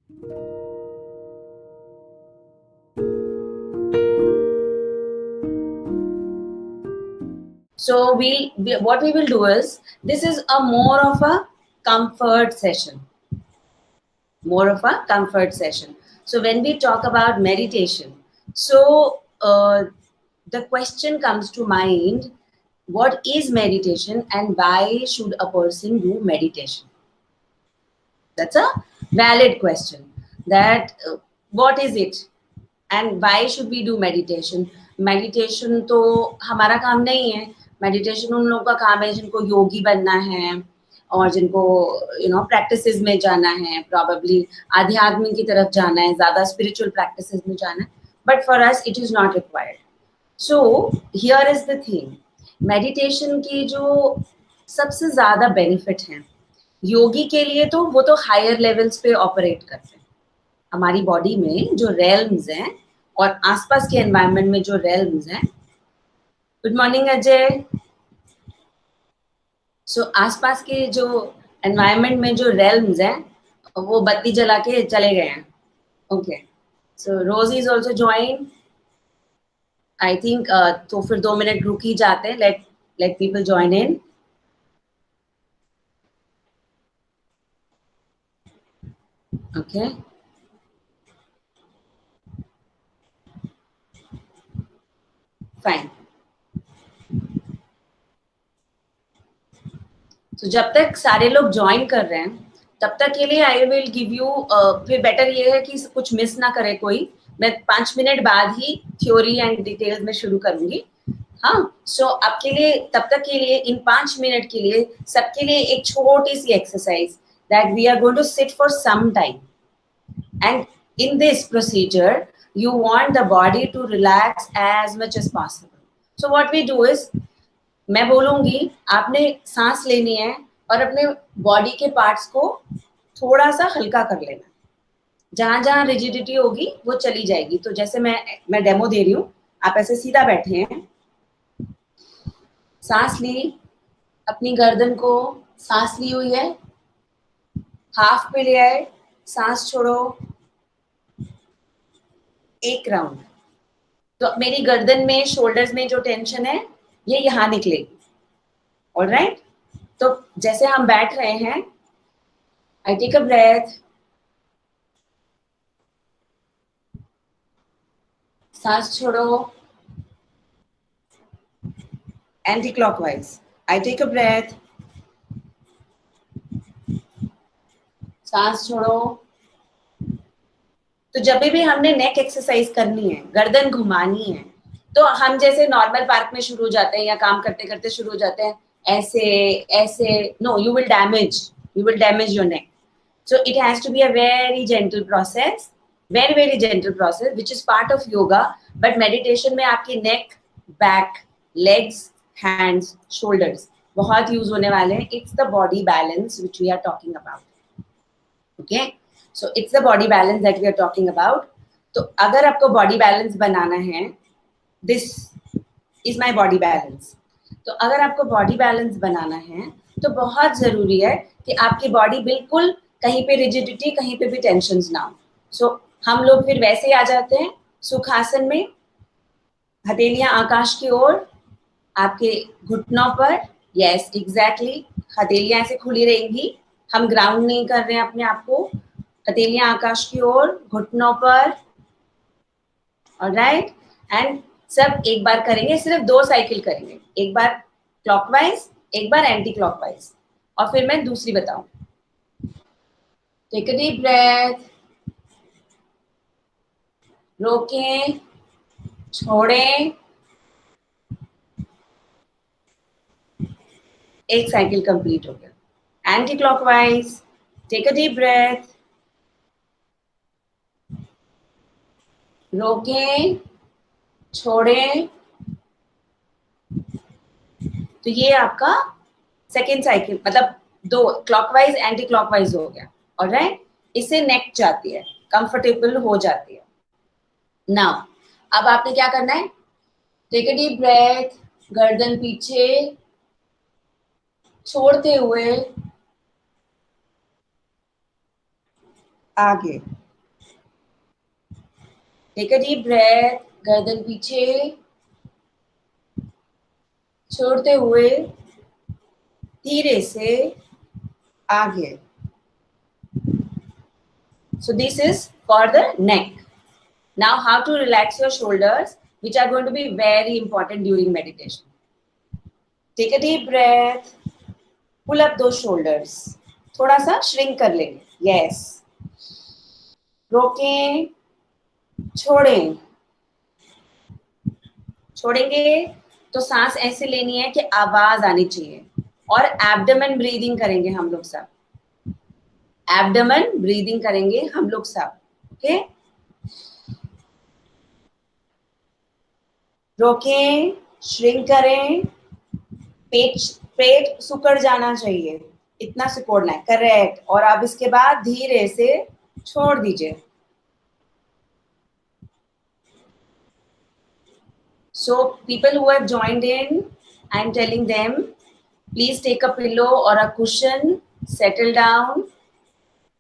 So what we will do is, this is a more of a comfort session. More of a comfort session. So when we talk about meditation, so the question comes to mind, what is meditation and why should a person do meditation? That's a valid question. That what is it and why should we do meditation? Meditation तो हमारा काम नहीं है. Meditation उन लोगों का काम है जिनको योगी बनना है और जिनको प्रैक्टिसेस में जाना है, प्रॉबेबली आध्यात्म की तरफ जाना है, ज्यादा स्पिरिचुअल प्रैक्टिसेस में जाना है. But for us it is not required. So here is the thing, meditation की जो सबसे ज्यादा बेनिफिट है योगी के लिए, तो वो तो हायर लेवल्स पे ऑपरेट करते हैं. हमारी बॉडी में जो रेल्म्स हैं और आसपास के एनवायरनमेंट में जो रेल्म्स हैं. Good morning Ajay. सो आसपास के जो एनवायरनमेंट में जो रेल्म्स हैं वो बत्ती जला के चले गए हैं. Okay, so Rose is also join. I think तो फिर 2 मिनट रुक ही जाते हैं. Let people join in. Okay, fine. तो जब तक सारे लोग ज्वाइन कर रहे हैं तब तक के लिए आई विल गिव यू, फिर बेटर ये है कि कुछ मिस ना करे कोई. मैं 5 मिनट बाद ही थ्योरी एंड डिटेल्स में शुरू करूंगी. हाँ, सो आपके लिए तब तक के लिए इन 5 मिनट के लिए सबके लिए एक छोटी सी exercise, that we are going to sit for some time. And in this procedure, you want the body to relax as much as possible. So what we do is, मैं बोलूंगी, आपने सांस लेनी है और अपने बॉडी के पार्ट्स को थोड़ा सा हल्का कर लेना. जहां जहां रिजिडिटी होगी वो चली जाएगी. तो जैसे मैं डेमो दे रही हूँ, आप ऐसे सीधा बैठे हैं, सांस ली, अपनी गर्दन को सांस ली हुई है, हाफ पे ले आए, सांस छोड़ो, एक राउंड. तो मेरी गर्दन में, शोल्डर्स में जो टेंशन है ये यहां निकलेगी. ऑलराइट, तो जैसे हम बैठ रहे हैं, आई टेक अ ब्रेथ, सांस छोड़ो, anti clockwise. I take a breath, सांस छोड़ो. तो जब भी हमने नेक एक्सरसाइज करनी है, गर्दन घुमानी है, तो हम जैसे नॉर्मल पार्क में शुरू हो जाते हैं या काम करते करते शुरू हो जाते हैं ऐसे ऐसे. No, you will damage your neck. So it has to be a very gentle process, very gentle process, which is part of yoga. But meditation में आपकी neck, back, legs, hands, shoulders बहुत यूज होने वाले हैं. It's the body balance which we are talking about. Okay, so it's the body balance that we are talking about. तो अगर आपको body balance बनाना है, this is my body balance. तो अगर आपको body balance बनाना है तो बहुत जरूरी है कि आपकी बॉडी बिल्कुल कहीं पे रिजिडिटी, कहीं पे भी टेंशन ना हो. सो हम लोग फिर वैसे ही आ जाते हैं सुखासन में, हथेलियां आकाश की ओर, आपके घुटनों पर. यस, एग्जैक्टली, हथेलियां ऐसे खुली रहेंगी. हम ग्राउंड नहीं कर रहे हैं अपने आप को. हथेलियां आकाश की ओर, घुटनों पर. ऑलराइट, एंड सब एक बार करेंगे, सिर्फ 2 साइकिल करेंगे. एक बार क्लॉकवाइज, एक बार एंटी क्लॉकवाइज, और फिर मैं दूसरी बताऊं. टेक अ डीप ब्रेथ, रोकें, छोड़ें. एक साइकिल कंप्लीट हो गया. Anti clockwise, take a deep breath, रोकें, छोड़ें. तो ये आपका सेकेंड साइकिल, मतलब 2 क्लॉकवाइज एंटी क्लॉकवाइज हो गया. ऑलराइट, इससे नेक जाती है, कंफर्टेबल हो जाती है. नाउ अब आपने क्या करना है, टेक अ डीप ब्रेथ, गर्दन पीछे छोड़ते हुए आगे। टेक अ डीप ब्रेथ, गर्दन पीछे छोड़ते हुए धीरे से आगे। So this is for the neck. Now how to relax your shoulders, which are going to be very important during meditation. Take a deep breath, pull up those shoulders. थोड़ा सा shrink कर लेंगे. Yes. रोकें, छोड़ें। छोड़ेंगे तो सांस ऐसे लेनी है कि आवाज आनी चाहिए, और एब्डोमेन ब्रीदिंग करेंगे हम लोग सब। एब्डोमेन ब्रीदिंग करेंगे हम लोग सब। ओके, रोकें, श्रिंक करें। पेट पेट सिकुड़ जाना चाहिए, इतना सिकुड़ना है, करेक्ट। और अब इसके बाद धीरे से छोड़ दीजिए। So people who have joined in, I am telling them, please take a pillow or a cushion, settle down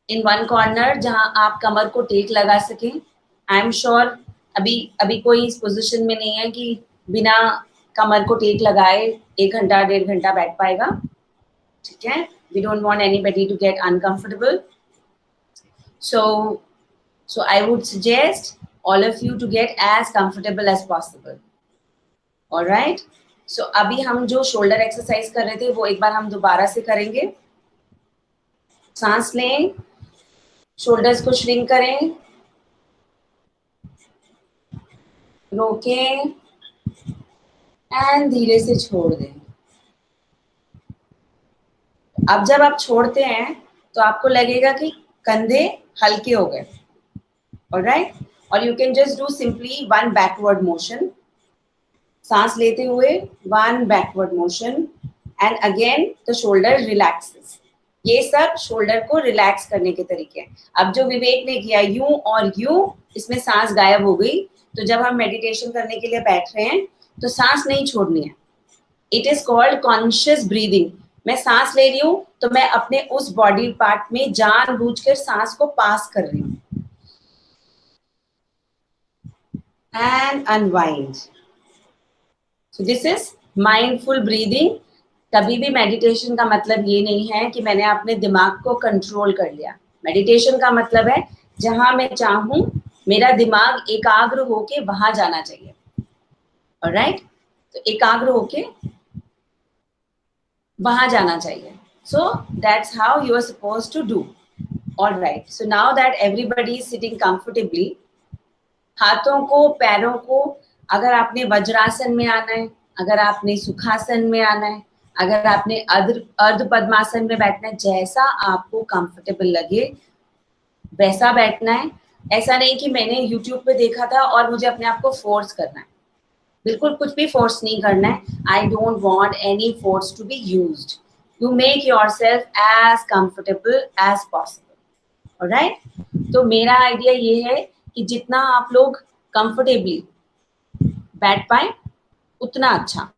in one corner जहां आप कमर को टेक लगा सकें। आई एम श्योर अभी कोई इस पोजीशन में नहीं है कि बिना कमर को टेक लगाए 1 घंटा 1.5 घंटा बैठ पाएगा। ठीक है, we don't want anybody to get uncomfortable. So I would suggest all of you to get as comfortable as possible. All right. So अभी हम जो शोल्डर एक्सरसाइज कर रहे थे वो एक बार हम दोबारा से करेंगे। सांस लें, शोल्डर्स को श्रिंक करें, रोकें एंड धीरे से छोड़ दें। अब जब आप छोड़ते हैं तो आपको लगेगा कि कंधे हल्के हो गए। ऑलराइट, और you can just do simply 1 backward motion. सांस लेते हुए 1 backward motion and again the shoulder relaxes. ये सब शोल्डर को रिलैक्स करने के तरीके हैं। अब जो विवेक ने किया यूं और यूं, इसमें सांस गायब हो गई। तो जब हम मेडिटेशन करने के लिए बैठ रहे हैं तो सांस नहीं छोड़नी है। It is called conscious breathing. मैं सांस ले रही हूं तो मैं अपने उस बॉडी पार्ट में जानबूझकर सांस को पास कर रही हूं। And unwind. So this is mindful breathing. कभी भी मेडिटेशन का मतलब ये नहीं है कि मैंने अपने दिमाग को कंट्रोल कर लिया। मेडिटेशन का मतलब है जहां मैं चाहूं मेरा दिमाग एकाग्र होके वहां जाना चाहिए। ऑलराइट, तो एकाग्र होके वहां जाना चाहिए। So that's how you are supposed to do. Alright, so now that everybody is sitting comfortably, हाथों को पैरों को, अगर आपने वज्रासन में आना है, अगर आपने सुखासन में आना है, अगर आपने अर्ध पद्मासन में बैठना है, जैसा आपको कंफर्टेबल लगे वैसा बैठना है। ऐसा नहीं कि मैंने YouTube पे देखा था और मुझे अपने आप को फोर्स करना है। बिल्कुल कुछ भी फोर्स नहीं करना है। I don't want any force to be used. You make yourself as comfortable as possible. Alright, तो मेरा आइडिया ये है कि जितना आप लोग कंफर्टेबली बैठ पाए उतना अच्छा।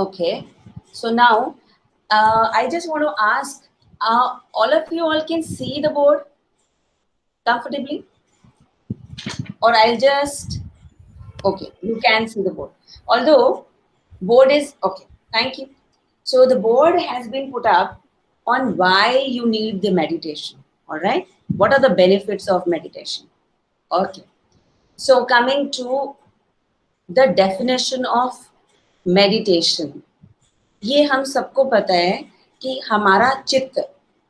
Okay, so now I just want to ask, all of you all can see the board comfortably, or I'll just, okay, you can see the board, although board is okay, thank you. So the board has been put up on why you need the meditation. All right, what are the benefits of meditation? Okay, so coming to the definition of meditation, ये हम सबको पता है कि हमारा चित्त,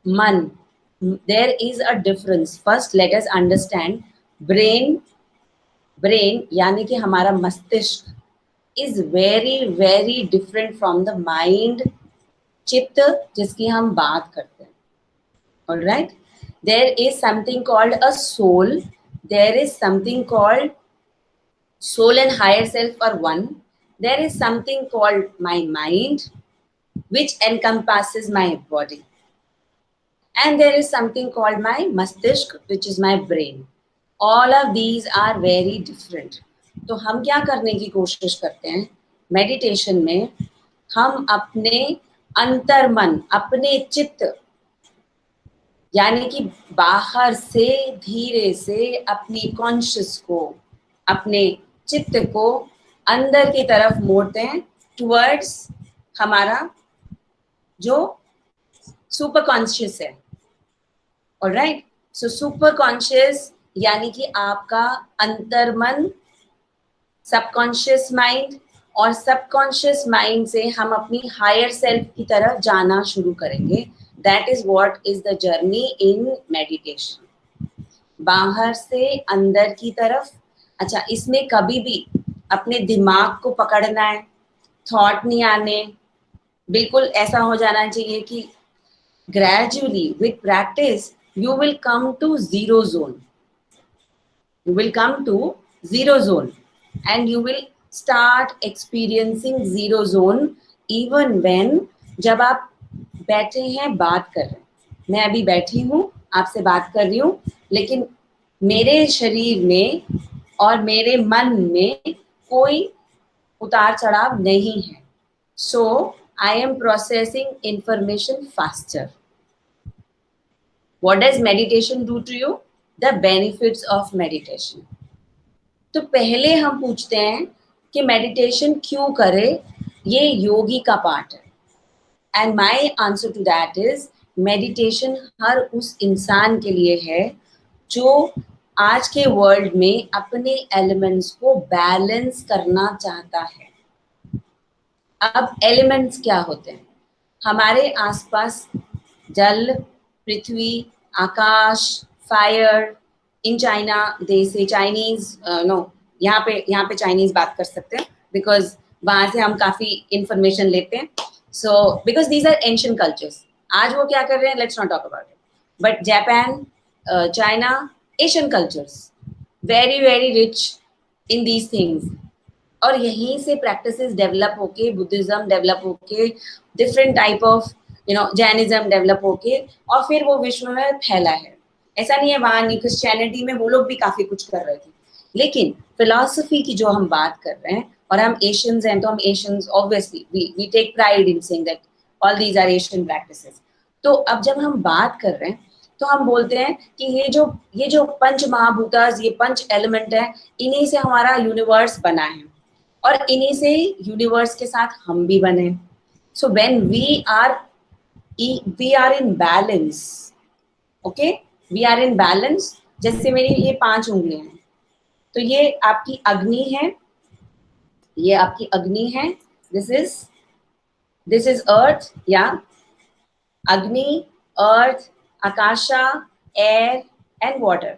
मन, there is a difference. First let us understand brain यानी कि हमारा मस्तिष्क is very very different from the mind, चित्त जिसकी हम बात करते हैं। Alright, there is something called a soul, there is something called soul and higher self are one. There is something called my mind, which encompasses my body, and there is something called my मस्तिष्क, which is my brain. All of these are very different. तो हम क्या करने की कोशिश करते हैं, meditation में हम अपने अंतर्मन, अपने चित्त, यानी कि बाहर से धीरे से अपनी कॉन्शियस को, अपने चित्त को अंदर की तरफ मोड़ते हैं टुवर्ड्स हमारा जो सुपर कॉन्शियस है। ऑलराइट, सो सुपर कॉन्शियस यानी कि आपका अंतर्मन, सबकॉन्शियस माइंड, और सबकॉन्शियस माइंड से हम अपनी हायर सेल्फ की तरफ जाना शुरू करेंगे। That is what is the journey in meditation, बाहर से अंदर की तरफ। अच्छा, इसमें कभी भी अपने दिमाग को पकड़ना है, थॉट नहीं आने, बिल्कुल ऐसा हो जाना चाहिए कि gradually with practice you will come to zero zone. You will come to zero zone and you will start experiencing zero zone even when, जब आप बैठे हैं बात कर रहे हैं, मैं अभी बैठी हूँ आपसे बात कर रही हूँ, लेकिन मेरे शरीर में और मेरे मन में कोई उतार चढ़ाव नहीं है। So I am processing information faster. What does meditation do to you? The benefits of meditation. तो पहले हम पूछते हैं कि मेडिटेशन क्यों करे, ये योगी का पार्ट है। And my answer to that is meditation हर उस इंसान के लिए है जो आज के वर्ल्ड में अपने एलिमेंट्स को बैलेंस करना चाहता है। अब एलिमेंट्स क्या होते हैं? हमारे आसपास जल, पृथ्वी, आकाश, फायर। इन चाइना दे से चाइनीज, नो, यहाँ पे चाइनीज बात कर सकते हैं बिकॉज वहां से हम काफी इंफॉर्मेशन लेते हैं। So because these are ancient cultures. आज वो क्या कर रहे हैं, let's not talk about it, but Japan, China, Asian cultures very very rich in these things. और यहीं से प्रैक्टिसेस डेवलप होके, बुद्धिज्म डेवलप होके, different type of Jainism develop होके, और फिर वो विश्व में फैला है। ऐसा नहीं है वहां नहीं, क्रिश्चियनिटी में वो लोग भी काफी कुछ कर रहे थे, लेकिन फिलॉसफी की जो हम बात कर रहे हैं, और हम एशियंस हैं तो हम Asians obviously we take pride in saying that all these are Asian practices. तो अब जब हम बात कर रहे हैं तो हम बोलते हैं कि ये जो पंच महाभूतास, ये पंच एलिमेंट है, इन्हीं से हमारा यूनिवर्स बना है और इन्हीं से यूनिवर्स के साथ हम भी बने। So when we are in balance, okay, we are in balance। जैसे मेरी ये 5 उंगलियां हैं, तो ये आपकी अग्नि है, ये आपकी अग्नि है, दिस इज अर्थ, या अग्नि, अर्थ, आकाशा, एयर एंड वाटर।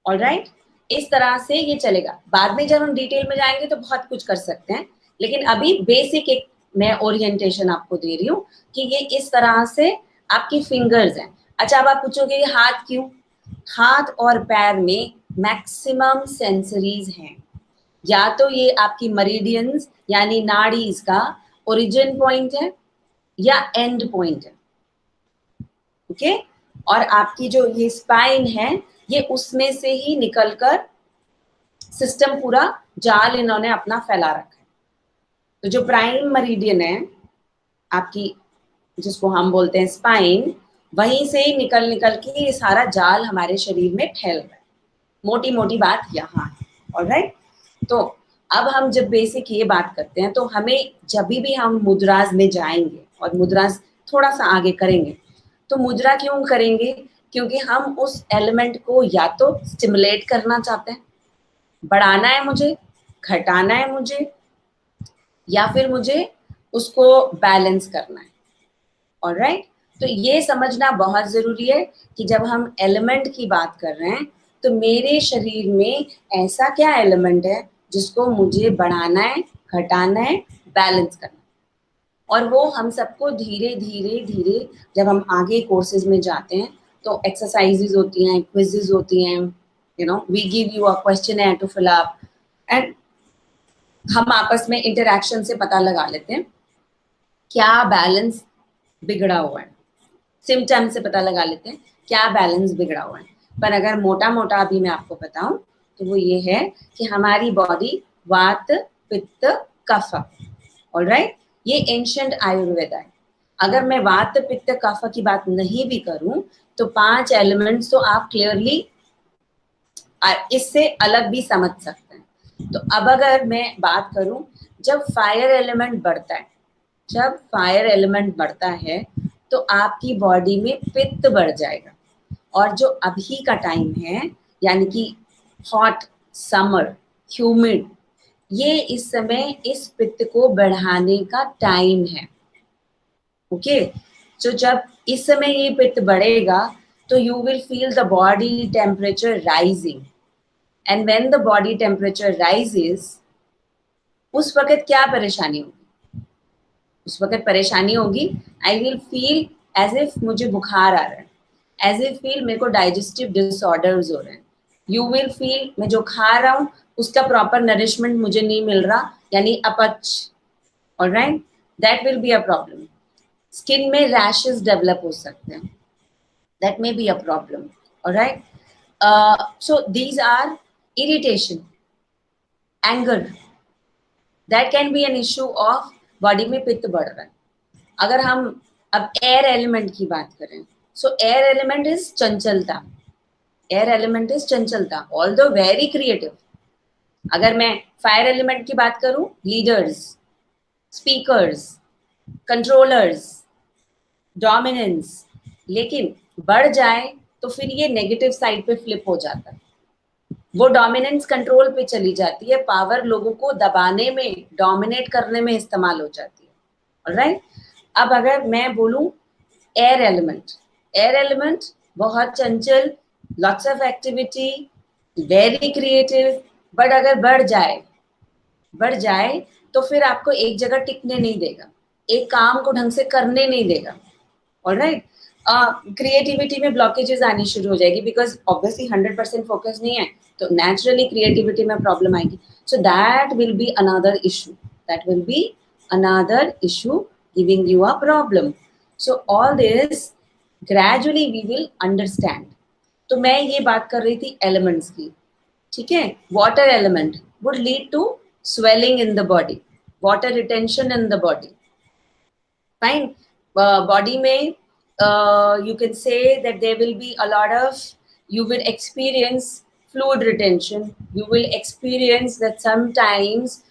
ऑलराइट, इस तरह से ये चलेगा। बाद में जब हम डिटेल में जाएंगे तो बहुत कुछ कर सकते हैं, लेकिन अभी बेसिक एक मैं ओरिएंटेशन आपको दे रही हूँ कि ये इस तरह से आपकी फिंगर्स हैं। अच्छा, अब आप पूछोगे ये हाथ क्यों? हाथ और पैर में मैक्सिमम सेंसरीज हैं। या तो ये आपकी मरीडियंस यानी नाड़ीज का ओरिजिन पॉइंट है या एंड पॉइंट है, ओके। और आपकी जो ये स्पाइन है, ये उसमें से ही निकलकर सिस्टम पूरा जाल इन्होंने अपना फैला रखा है। तो जो प्राइम मरीडियन है आपकी, जिसको हम बोलते हैं स्पाइन, वहीं से ही निकल के ये सारा जाल हमारे शरीर में फैल रहा है। मोटी मोटी बात यहाँ है। ऑलराइट, तो अब हम जब बेसिक ये बात करते हैं तो हमें जब भी हम मुद्राज में जाएंगे और मुद्राज थोड़ा सा आगे करेंगे, तो मुद्रा क्यों करेंगे? क्योंकि हम उस एलिमेंट को या तो स्टिमुलेट करना चाहते हैं, बढ़ाना है मुझे, घटाना है मुझे, या फिर मुझे उसको बैलेंस करना है। ऑलराइट, तो ये समझना बहुत जरूरी है कि जब हम एलिमेंट की बात कर रहे हैं तो मेरे शरीर में ऐसा क्या एलिमेंट है जिसको मुझे बढ़ाना है, घटाना है, बैलेंस करना है। और वो हम सबको धीरे धीरे धीरे जब हम आगे कोर्सेज में जाते हैं तो एक्सरसाइजेज होती हैं, क्विजेज होती हैं, we give you a question to fill up, and हम आपस में इंटरेक्शन से पता लगा लेते हैं क्या बैलेंस बिगड़ा हुआ है। सिम्टम से पता लगा लेते हैं क्या बैलेंस बिगड़ा हुआ है। पर अगर मोटा मोटा अभी मैं आपको बताऊं तो वो ये है कि हमारी बॉडी वात, पित्त कफ। ऑलराइट, ये एंशिएंट आयुर्वेदा है। अगर मैं वात पित्त कफ की बात नहीं भी करूं तो 5 एलिमेंट्स तो आप क्लियरली इससे अलग भी समझ सकते हैं। तो अब अगर मैं बात करूं, जब फायर एलिमेंट बढ़ता है, जब फायर एलिमेंट बढ़ता है तो आपकी बॉडी में पित्त बढ़ जाएगा। और जो अभी का टाइम है, यानी कि हॉट समर, ह्यूमिड, ये इस समय इस पित्त को बढ़ाने का टाइम है। ओके, तो जब इस समय ये पित्त बढ़ेगा तो you will feel the body temperature rising, and when the body temperature rises, उस वक्त क्या परेशानी होगी? उस वक्त परेशानी होगी, I will feel as if मुझे बुखार आ रहा है, एज इफ फील मेरे को डाइजेस्टिव डिसऑर्डर्स हो रहे हैं। यू विल फील मैं जो खा रहा हूँ उसका प्रॉपर नरिशमेंट मुझे नहीं मिल रहा, यानी अपच। Alright, that will be a problem. Skin में रैशेस डेवलप हो सकते हैं, that may be a problem. Alright, so these are irritation, anger, that can be an issue of body में पित्त बढ़ रहा है। अगर हम अब एयर एलिमेंट की बात करें, सो एयर एलिमेंट इज चंचलता। एयर एलिमेंट इज चंचलता, ऑल्दो वेरी क्रिएटिव। अगर मैं फायर एलिमेंट की बात करूं, लीडर्स, स्पीकर्स, कंट्रोलर्स, डोमिनेंस, लेकिन बढ़ जाए तो फिर ये नेगेटिव साइड पे फ्लिप हो जाता है। वो डोमिनेंस कंट्रोल पे चली जाती है, पावर लोगों को दबाने में, डोमिनेट करने में इस्तेमाल हो जाती है। ऑलराइट, अब अगर मैं बोलूं एयर एलिमेंट, एयर एलिमेंट बहुत चंचल, lots of activity, very creative, but अगर बढ़ जाए तो फिर आपको एक जगह टिकने नहीं देगा, एक काम को ढंग से करने नहीं देगा। ऑलराइट, क्रिएटिविटी में ब्लॉकेजेस आनी शुरू हो जाएगी, बिकॉज ऑब्वियसली 100% फोकस नहीं है, तो नेचुरली क्रिएटिविटी में प्रॉब्लम आएगी। So that will be another issue, that will be another issue giving you a problem. So all this gradually we will understand. तो मैं ये बात कर रही थी एलिमेंट्स की, ठीक है। Water element would lead to swelling in the body, water retention in the body. Fine, body में you can say that there will be a lot of, you will experience fluid retention, you will experience that sometimes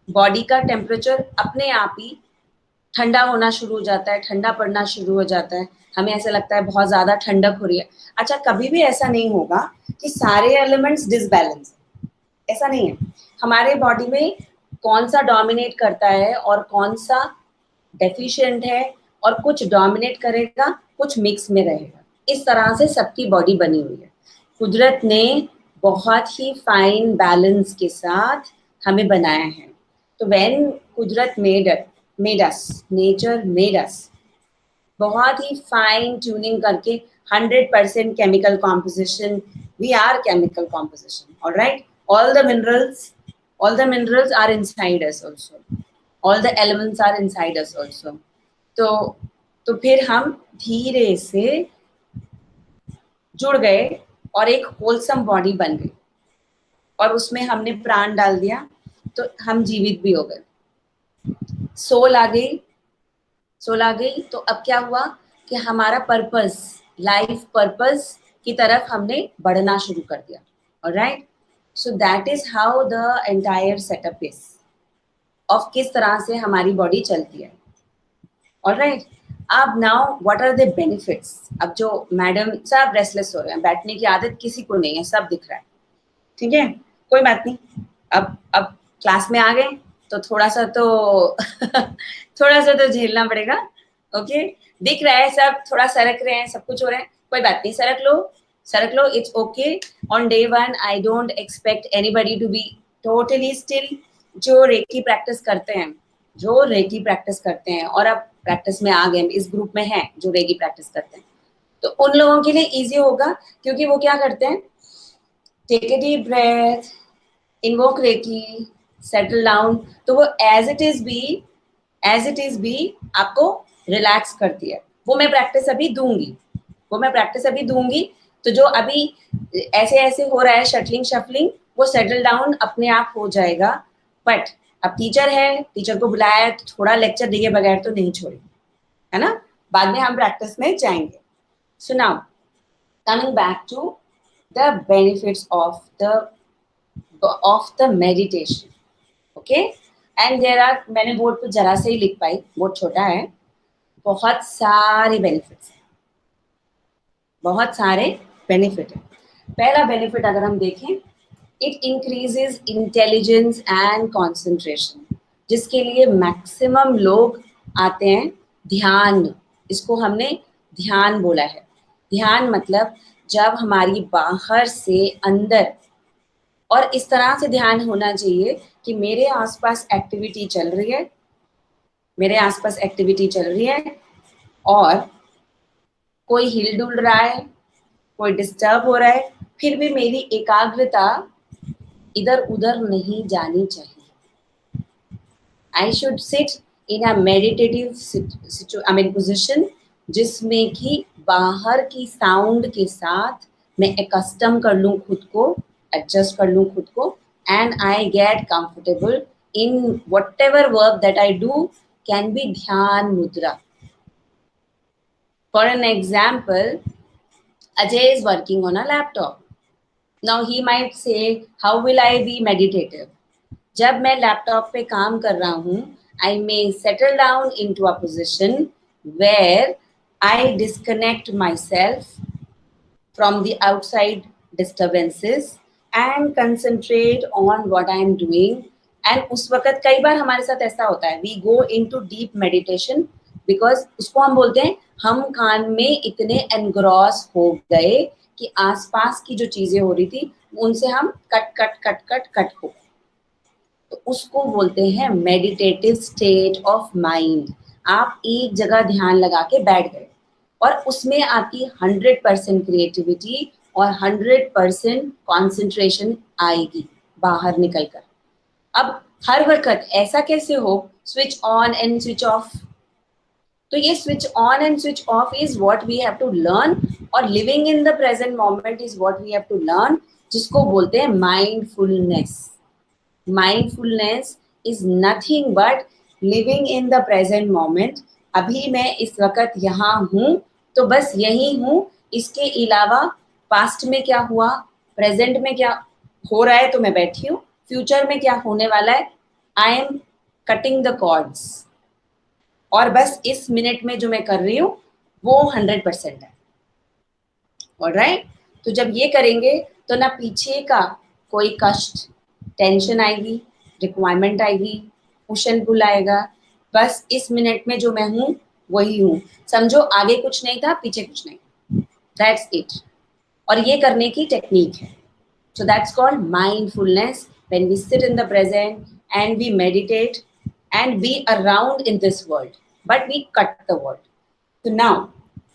body का temperature अपने आप ही ठंडा होना शुरू हो जाता है, ठंडा पड़ना शुरू हो जाता है, हमें ऐसा लगता है बहुत ज्यादा ठंडक हो रही है। अच्छा, कभी भी ऐसा नहीं होगा कि सारे एलिमेंट्स डिसबैलेंस, ऐसा नहीं है। हमारे बॉडी में कौन सा डोमिनेट करता है और कौन सा डेफिशिएंट है, और कुछ डोमिनेट करेगा, कुछ मिक्स में रहेगा। इस तरह से सबकी बॉडी बनी हुई है। कुदरत ने बहुत ही फाइन बैलेंस के साथ हमें बनाया है। तो व्हेन कुदरत made us, nature made us, बहुत ही फाइन ट्यूनिंग करके 100% chemical composition, we are chemical composition. Alright, all the minerals are inside us also, all the elements are inside us also. तो फिर हम धीरे से जुड़ गए और एक होलसम बॉडी बन गई, और उसमें हमने प्राण डाल दिया तो हम जीवित भी हो गए। सोल आ गई तो अब क्या हुआ कि हमारा पर्पस, लाइफ पर्पस की तरफ हमने बढ़ना शुरू कर दिया। Alright, so that is how the entire setup is of किस तरह से हमारी बॉडी चलती है। ऑलराइट, अब now what are the benefits. अब जो मैडम सब रेस्टलेस हो रहे हैं, बैठने की आदत किसी को नहीं है, सब दिख रहा है, ठीक है, कोई बात नहीं। अब क्लास में आ गए तो थोड़ा सा तो झेलना पड़ेगा। ओके, दिख रहा है सब, थोड़ा सरक रहे हैं, सब कुछ हो रहा है, कोई बात नहीं, सरक लो, it's okay. On day 1 I don't expect anybody to be totally still. जो रेकी प्रैक्टिस करते हैं और अब प्रैक्टिस में आ गए, इस ग्रुप में हैं जो रेकी प्रैक्टिस करते हैं, तो उन लोगों के लिए इजी होगा, क्योंकि वो क्या करते हैं, take a deep breath, invoke Reiki, settle down, तो वो एज इट इज बी आपको रिलैक्स करती है। वो मैं प्रैक्टिस अभी दूंगी, तो जो अभी ऐसे हो रहा है शटलिंग, वो सेटल डाउन अपने आप हो जाएगा, बट अब टीचर है, टीचर को बुलाया तो थोड़ा लेक्चर दिए बगैर तो नहीं छोड़े, है ना, बाद में हम प्रैक्टिस में जाएंगे. So now coming back to the benefits of the meditation. Okay, and there are, मैंने बोर्ड पे जरा से ही लिख पाई, बोर्ड छोटा है, बहुत सारे बेनिफिट्स, बहुत सारे बेनिफिट है. पहला बेनिफिट अगर हम देखें, it increases intelligence and concentration, जिसके लिए मैक्सिमम लोग आते हैं. ध्यान, इसको हमने ध्यान बोला है. ध्यान मतलब जब हमारी बाहर से अंदर, और इस तरह से ध्यान होना चाहिए कि मेरे आसपास एक्टिविटी चल रही है, मेरे आसपास एक्टिविटी चल रही है और कोई हिल डुल रहा है, कोई डिस्टर्ब हो रहा है, फिर भी मेरी एकाग्रता इधर उधर नहीं जानी चाहिए. I should sit in a meditative position, जिसमें कि बाहर की साउंड के साथ मैं एकस्टम कर लूँ खुद को, एडजस्ट कर लूँ खुद को, and I get comfortable in what ever work that I do can be ध्यान मुद्रा. For an example, Ajay is working on a laptop. Now he might say, how will I be meditative? जब मैं laptop पे काम कर रहा हूँ, I may settle down into a position where I disconnect myself from the outside disturbances and concentrate on what I am doing. And उस वक्त कई बार हमारे साथ ऐसा होता है, we go into deep meditation because उसको हम बोलते हैं, हम काम में इतने एनग्रॉस हो गए कि आसपास की जो चीजें हो रही थी उनसे हम कट हो, तो उसको बोलते हैं मेडिटेटिव स्टेट ऑफ माइंड. आप एक जगह ध्यान लगा के बैठ गए और उसमें आपकी 100% क्रिएटिविटी और 100% कॉन्सेंट्रेशन आएगी बाहर निकल कर. अब हर वक्त ऐसा कैसे हो, switch on and switch off. तो ये switch on and switch off is what we have to learn, और living in the present moment is what we have to learn, जिसको बोलते हैं mindfulness. Mindfulness is nothing but living in the present moment. अभी मैं इस वक्त यहाँ हूँ तो बस यही हूँ, इसके अलावा पास्ट में क्या हुआ, प्रेजेंट में क्या हो रहा है तो मैं बैठी हूँ, फ्यूचर में क्या होने वाला है, I am cutting the cords, और बस इस मिनट में जो मैं कर रही हूँ वो 100% है. ऑलराइट, तो जब ये करेंगे तो ना पीछे का कोई कष्ट, टेंशन आएगी, रिक्वायरमेंट आएगी, पुशन पुल आएगा, बस इस मिनट में जो मैं हूँ वही हूँ. समझो आगे कुछ नहीं था, पीछे कुछ नहीं, दैट्स इट. और ये करने की टेक्निक है. So that's called mindfulness, when we sit in the present and we meditate and be around in this world, but we cut the world. So now,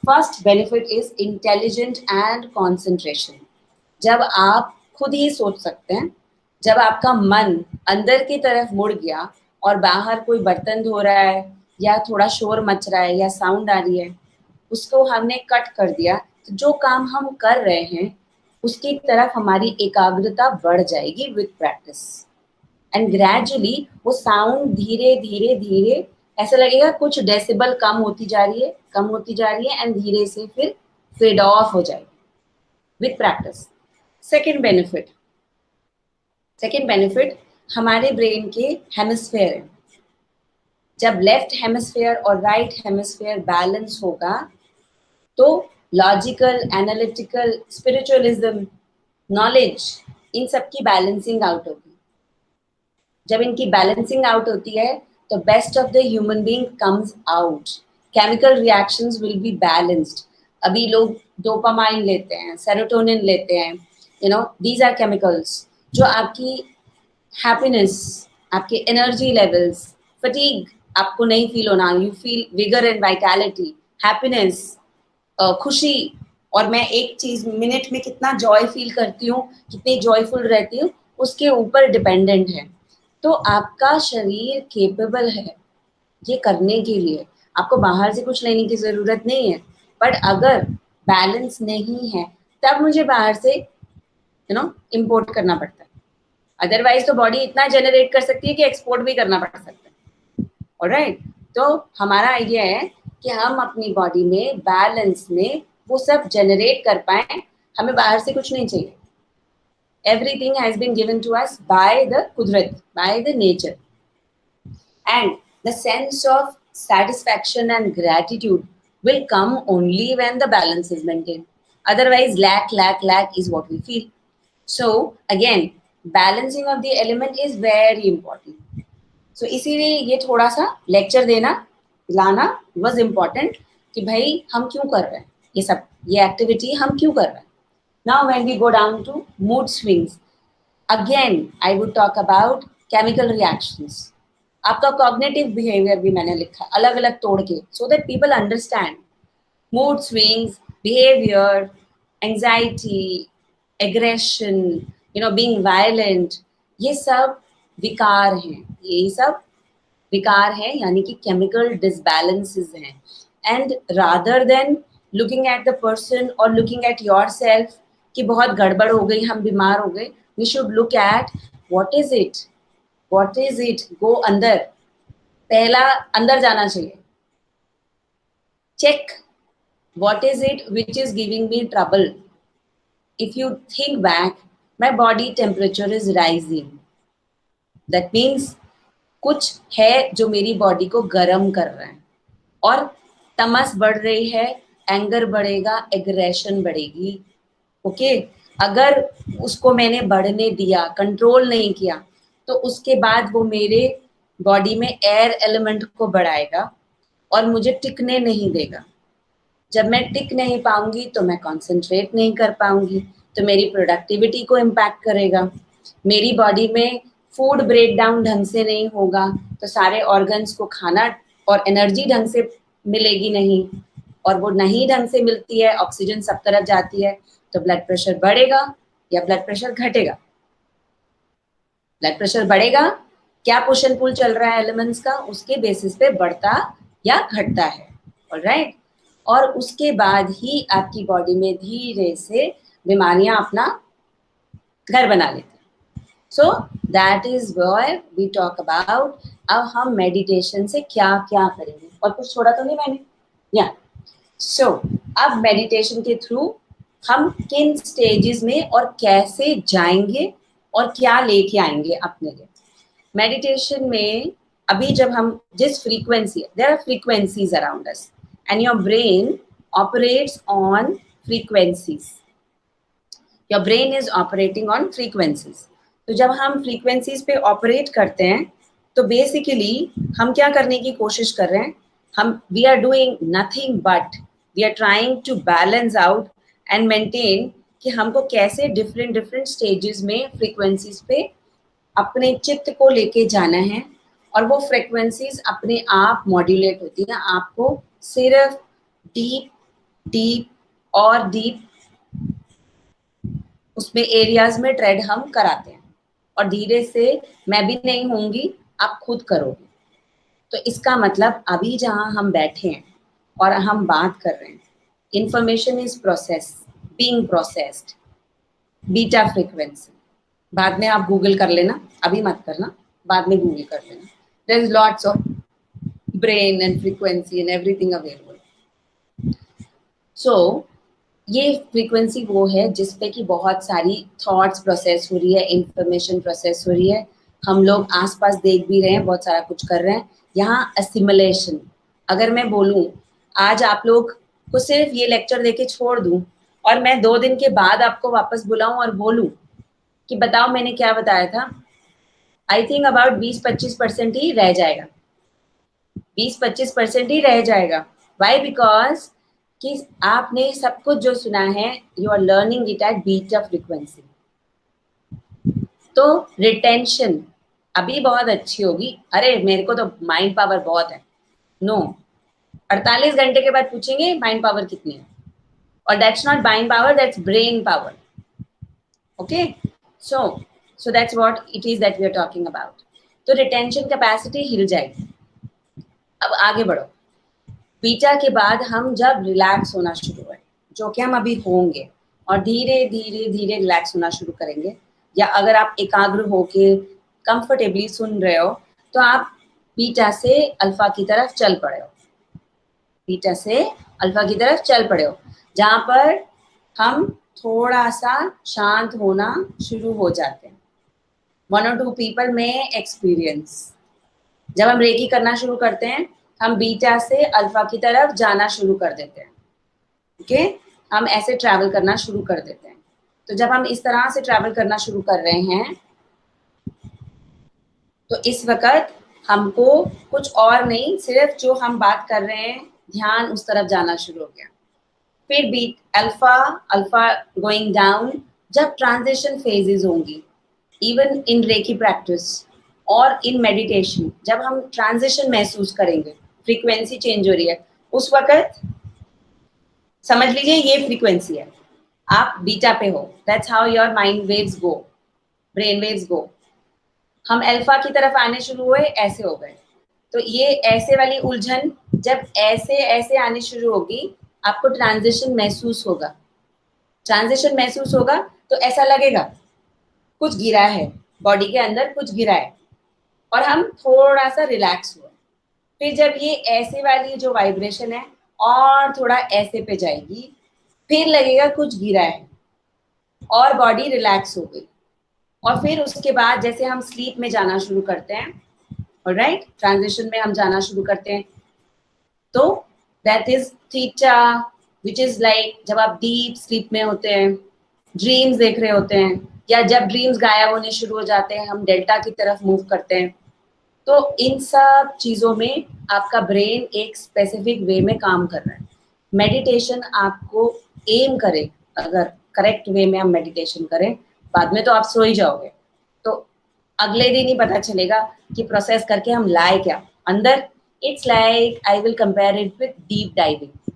first benefit is intelligent and concentration. जब आप खुद ही सोच सकते हैं, जब आपका मन अंदर की तरफ मुड़ गया और बाहर कोई बर्तन धो रहा है या थोड़ा शोर मच रहा है या साउंड आ रही है, उसको हमने कट कर दिया, तो जो काम हम कर रहे हैं उसकी तरफ हमारी एकाग्रता बढ़ जाएगी विद प्रैक्टिस. एंड ग्रेजुअली वो साउंड धीरे धीरे धीरे ऐसा लगेगा कुछ डेसिबल कम होती जा रही है, कम होती जा रही है, एंड धीरे से फिर फेड ऑफ हो जाएगी विद प्रैक्टिस. सेकेंड बेनिफिट हमारे ब्रेन के हेमिस्फेयर है. जब लेफ्ट हेमिस्फेयर और राइट हेमिस्फेयर बैलेंस होगा तो लॉजिकल, एनालिटिकल, स्पिरिचुअलिज्म, नॉलेज, इन सब की बैलेंसिंग आउट होगी. जब इनकी बैलेंसिंग आउट होती है तो best of the human being comes out. Chemical reactions will be balanced. अभी लोग डोपामाइन लेते हैं, सेरोटोनिन लेते हैं, you know, these are chemicals जो आपकी हैप्पीनेस, आपके एनर्जी लेवल्स, फटीग आपको नहीं फील होना, you feel vigour and vitality, happiness, खुशी. और मैं एक चीज मिनट में कितना जॉय फील करती हूँ, कितनी जॉयफुल रहती हूँ, उसके ऊपर डिपेंडेंट है. तो आपका शरीर केपेबल है ये करने के लिए, आपको बाहर से कुछ लेने की जरूरत नहीं है. बट अगर बैलेंस नहीं है तब मुझे बाहर से इम्पोर्ट करना पड़ता है. अदरवाइज तो बॉडी इतना जनरेट कर सकती है कि एक्सपोर्ट भी करना पड़ सकता है। ऑलराइट, तो हमारा आइडिया है कि हम अपनी बॉडी में बैलेंस में वो सब जनरेट कर पाए, हमें बाहर से कुछ नहीं चाहिए। Everything has been given to us by the Kudrat, by the nature. And the sense of satisfaction and gratitude will come only when the balance is maintained. Otherwise, lack is what we feel. So, again, balancing of the element is very important. So, इसीलिए ये थोड़ा सा lecture देना लाना was important कि भाई हम क्यों कर रहे हैं ये सब, ये एक्टिविटी हम क्यों कर रहे हैं. Now, when we go down to mood swings, again, I would talk about chemical reactions. आपका cognitive behavior भी मैंने लिखा अलग अलग तोड़ के, so that people understand mood swings, behavior, anxiety, aggression, being violent, ये सब विकार हैं, ये सब विकार हैं, यानी कि chemical disbalances हैं. And rather than looking at the person or looking at yourself कि बहुत गड़बड़ हो गई, हम बीमार हो गए, we should look at what is it, go अंदर, पहला अंदर जाना चाहिए. Check what is it which is giving me trouble. If you think back, my body temperature is rising. That means कुछ है जो मेरी बॉडी को गर्म कर रहा है, और तमस बढ़ रही है, एंगर बढ़ेगा, एग्रेशन बढ़ेगी. ओके, अगर उसको मैंने बढ़ने दिया, कंट्रोल नहीं किया, तो उसके बाद वो मेरे बॉडी में एयर एलिमेंट को बढ़ाएगा और मुझे टिकने नहीं देगा. जब मैं टिक नहीं पाऊंगी तो मैं कंसंट्रेट नहीं कर पाऊंगी, तो मेरी प्रोडक्टिविटी को इम्पैक्ट करेगा. मेरी बॉडी में फूड ब्रेक डाउन ढंग से नहीं होगा, तो सारे ऑर्गन्स को खाना और एनर्जी ढंग से मिलेगी नहीं, और वो नहीं ढंग से मिलती है, ऑक्सीजन सब तरफ जाती है, तो ब्लड प्रेशर बढ़ेगा या ब्लड प्रेशर घटेगा. ब्लड प्रेशर बढ़ेगा, क्या पुश एंड पुल चल रहा है एलिमेंट्स का, उसके बेसिस पे बढ़ता या घटता है. ऑलराइट, और उसके बाद ही आपकी बॉडी में धीरे से बीमारियां अपना घर बना लेती हैं. So that is what we talk about. अब हम मेडिटेशन से क्या क्या करेंगे, और कुछ छोड़ा तो नहीं मैंने, या सो अब मेडिटेशन के थ्रू हम किन स्टेजेस में और कैसे जाएंगे और क्या लेके आएंगे अपने लिए. मेडिटेशन में अभी जब हम जिस frequency, there are frequencies around us and your brain operates on frequencies. Your brain is operating on frequencies. तो जब हम frequencies पे operate करते हैं, तो basically हम क्या करने की कोशिश कर रहे हैं, हम we are doing nothing but we are trying to balance out and maintain कि हमको कैसे different stages में frequencies पे अपने चित्त को लेके जाना है, और वो फ्रीक्वेंसीज अपने आप मॉड्यूलेट होती हैं. आपको सिर्फ डीप और डीप उसमें एरियाज में ट्रेड हम कराते हैं, और धीरे से मैं भी नहीं होंगी, आप खुद करोगे. तो इसका मतलब अभी जहां हम बैठे हैं और हम बात कर रहे हैं, information is process being processed, beta frequency. बाद में आप गूगल कर लेना, अभी मत करना, बाद में गूगल कर लेना. There is lots of brain and frequency and everything available. So ये फ्रीक्वेंसी वो है जिस पे कि बहुत सारी थॉट्स प्रोसेस हो रही है, इंफॉर्मेशन प्रोसेस हो रही है, हम लोग आसपास देख भी रहे हैं, बहुत सारा कुछ कर रहे हैं. यहाँ असिमुलेशन, अगर मैं बोलूँ आज आप लोग को सिर्फ ये लेक्चर देके छोड़ दूँ, और मैं 2 दिन के बाद आपको वापस बुलाऊं और बोलूं कि बताओ मैंने क्या बताया था, आई थिंक अबाउट 20-25% ही रह जाएगा, 20-25% ही रह जाएगा. वाई? बिकॉज कि आपने सब कुछ जो सुना है, you are learning it at beta frequency. तो रिटेंशन अभी बहुत अच्छी होगी. अरे मेरे को तो माइंड पावर बहुत है, नो 48 घंटे के बाद पूछेंगे माइंड पावर कितनी है, और that's not mind power, that's brain power. Okay, so that's what it is that we are talking about. तो रिटेंशन कैपेसिटी हिल जाएगी. अब आगे बढ़ो. बीटा के बाद हम जब रिलैक्स होना शुरू हुए, जो कि हम अभी होंगे, और धीरे धीरे धीरे रिलैक्स होना शुरू करेंगे, या अगर आप एकाग्र होके कंफर्टेबली सुन रहे हो तो आप बीटा से अल्फा की तरफ चल पड़े हो, बीटा से अल्फा की तरफ चल पड़े हो, जहां पर हम थोड़ा सा शांत होना शुरू हो जाते हैं। 1 or 2 पीपल में एक्सपीरियंस, जब हम रेकी करना शुरू करते हैं हम बीटा से अल्फा की तरफ जाना शुरू कर देते हैं। ओके, हम ऐसे ट्रैवल करना शुरू कर देते हैं। तो जब हम इस तरह से ट्रैवल करना शुरू कर रहे हैं तो इस वक्त हमको कुछ और नहीं, सिर्फ जो हम बात कर रहे हैं ध्यान उस तरफ जाना शुरू हो गया। फिर beat alpha, alpha going down, जब ट्रांजिशन फेजेस होंगी, इवन इन रेकी प्रैक्टिस और इन मेडिटेशन, जब हम ट्रांजिशन महसूस करेंगे, फ्रीक्वेंसी चेंज हो रही है, उस वक्त समझ लीजिए ये फ्रीक्वेंसी है, आप बीटा पे हो, that's how your mind waves go, brain waves go. हम अल्फा की तरफ आने शुरू हुए, ऐसे हो गए। तो ये ऐसे वाली उलझन जब ऐसे ऐसे आने शुरू होगी, आपको ट्रांजिशन महसूस होगा। ट्रांजिशन महसूस होगा तो ऐसा लगेगा कुछ गिरा है, बॉडी के अंदर कुछ गिरा है और हम थोड़ा सा रिलैक्स हुए। फिर जब ये ऐसे वाली जो वाइब्रेशन है और थोड़ा ऐसे पे जाएगी, फिर लगेगा कुछ गिरा है और बॉडी रिलैक्स हो गई। और फिर उसके बाद जैसे हम स्लीप में जाना शुरू करते हैं, ऑलराइट, ट्रांजिशन में हम जाना शुरू करते हैं, तो that is theta, which is like जब आप डीप स्लीप में होते हैं, ड्रीम्स देख रहे होते हैं, या जब ड्रीम्स गायब होने शुरू हो जाते हैं हम डेल्टा की तरफ मूव करते हैं। तो इन सब चीजों में आपका ब्रेन एक स्पेसिफिक वे में काम कर रहा है। मेडिटेशन आपको एम करे, अगर करेक्ट वे में हम मेडिटेशन करें, बाद में तो आप सो ही जाओगे, तो अगले दिन ही पता चलेगा कि प्रोसेस करके हम लाए क्या अंदर। It's like I will compare it with deep diving.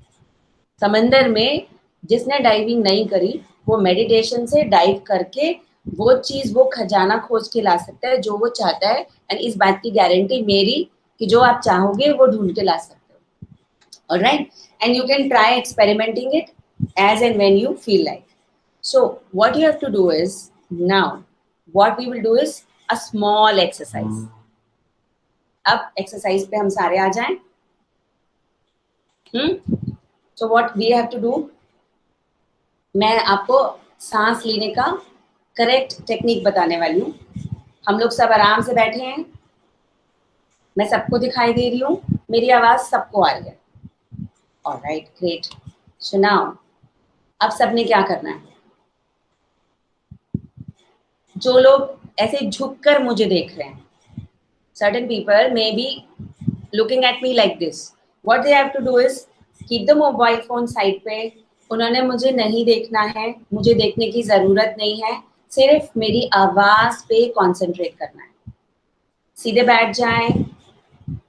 समंदर में जिसने डाइविंग नहीं करी वो मेडिटेशन से डाइव करके वो चीज, वो खजाना खोज के ला सकता है जो वो चाहता है। एंड इस बात की गारंटी मेरी कि जो आप चाहोगे वो ढूंढ के ला सकते हो, alright. And you can try experimenting it as and when you feel like. So what you have to do is, now what we will do is a small exercise. अब एक्सरसाइज पे हम सारे आ जाएं। So what we have to do, मैं आपको सांस लेने का करेक्ट टेक्निक बताने वाली हूँ। हम लोग सब आराम से बैठे हैं, मैं सबको दिखाई दे रही हूँ, मेरी आवाज सबको आ रही है, ऑलराइट, ग्रेट। सो नाउ अब सबने क्या करना है, जो लोग ऐसे झुककर मुझे देख रहे हैं, certain people may be looking at me like this, what they have to do is keep the mobile phone side पे। उन्होंने मुझे नहीं देखना है, मुझे देखने की जरूरत नहीं है, सिर्फ मेरी आवाज पे कंसंट्रेट करना है। सीधे बैठ जाएं,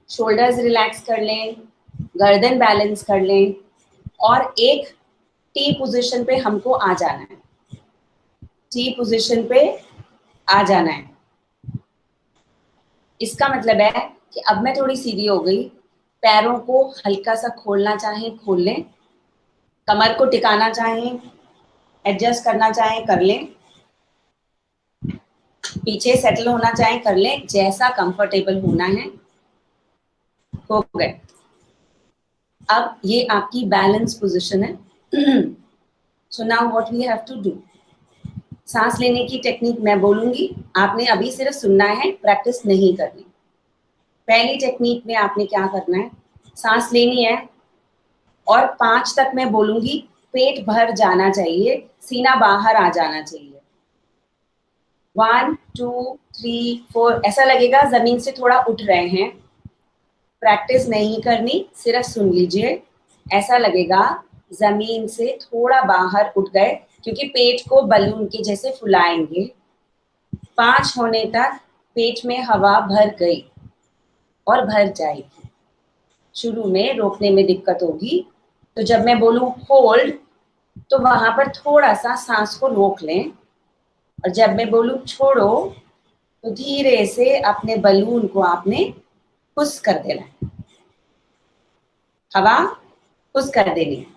शोल्डर्स रिलैक्स कर लें, गर्दन बैलेंस कर लें और एक टी पोजीशन पे हमको आ जाना है, टी पोजीशन पे आ जाना है। इसका मतलब है कि अब मैं थोड़ी सीधी हो गई, पैरों को हल्का सा खोलना चाहें खोल लें, कमर को टिकाना चाहें एडजस्ट करना चाहें कर लें, पीछे सेटल होना चाहें कर लें, जैसा कंफर्टेबल होना है हो गए। अब ये आपकी बैलेंस पोजीशन है। So now what we have to do, सांस लेने की टेक्निक मैं बोलूंगी, आपने अभी सिर्फ सुनना है, प्रैक्टिस नहीं करनी। पहली टेक्निक में आपने क्या करना है, सांस लेनी है और 5 तक मैं बोलूंगी, पेट भर जाना चाहिए, सीना बाहर आ जाना चाहिए। 1 2 3 4, ऐसा लगेगा जमीन से थोड़ा उठ रहे हैं। प्रैक्टिस नहीं करनी, सिर्फ सुन लीजिए, ऐसा लगेगा जमीन से थोड़ा बाहर उठ गए, क्योंकि पेट को बलून के जैसे फुलाएंगे। 5 होने तक पेट में हवा भर गई और भर जाएगी। शुरू में रोकने में दिक्कत होगी, तो जब मैं बोलूं होल्ड, तो वहां पर थोड़ा सा सांस को रोक लें, और जब मैं बोलूं छोड़ो, तो धीरे से अपने बलून को आपने पुश कर देना है, हवा पुश कर देनी है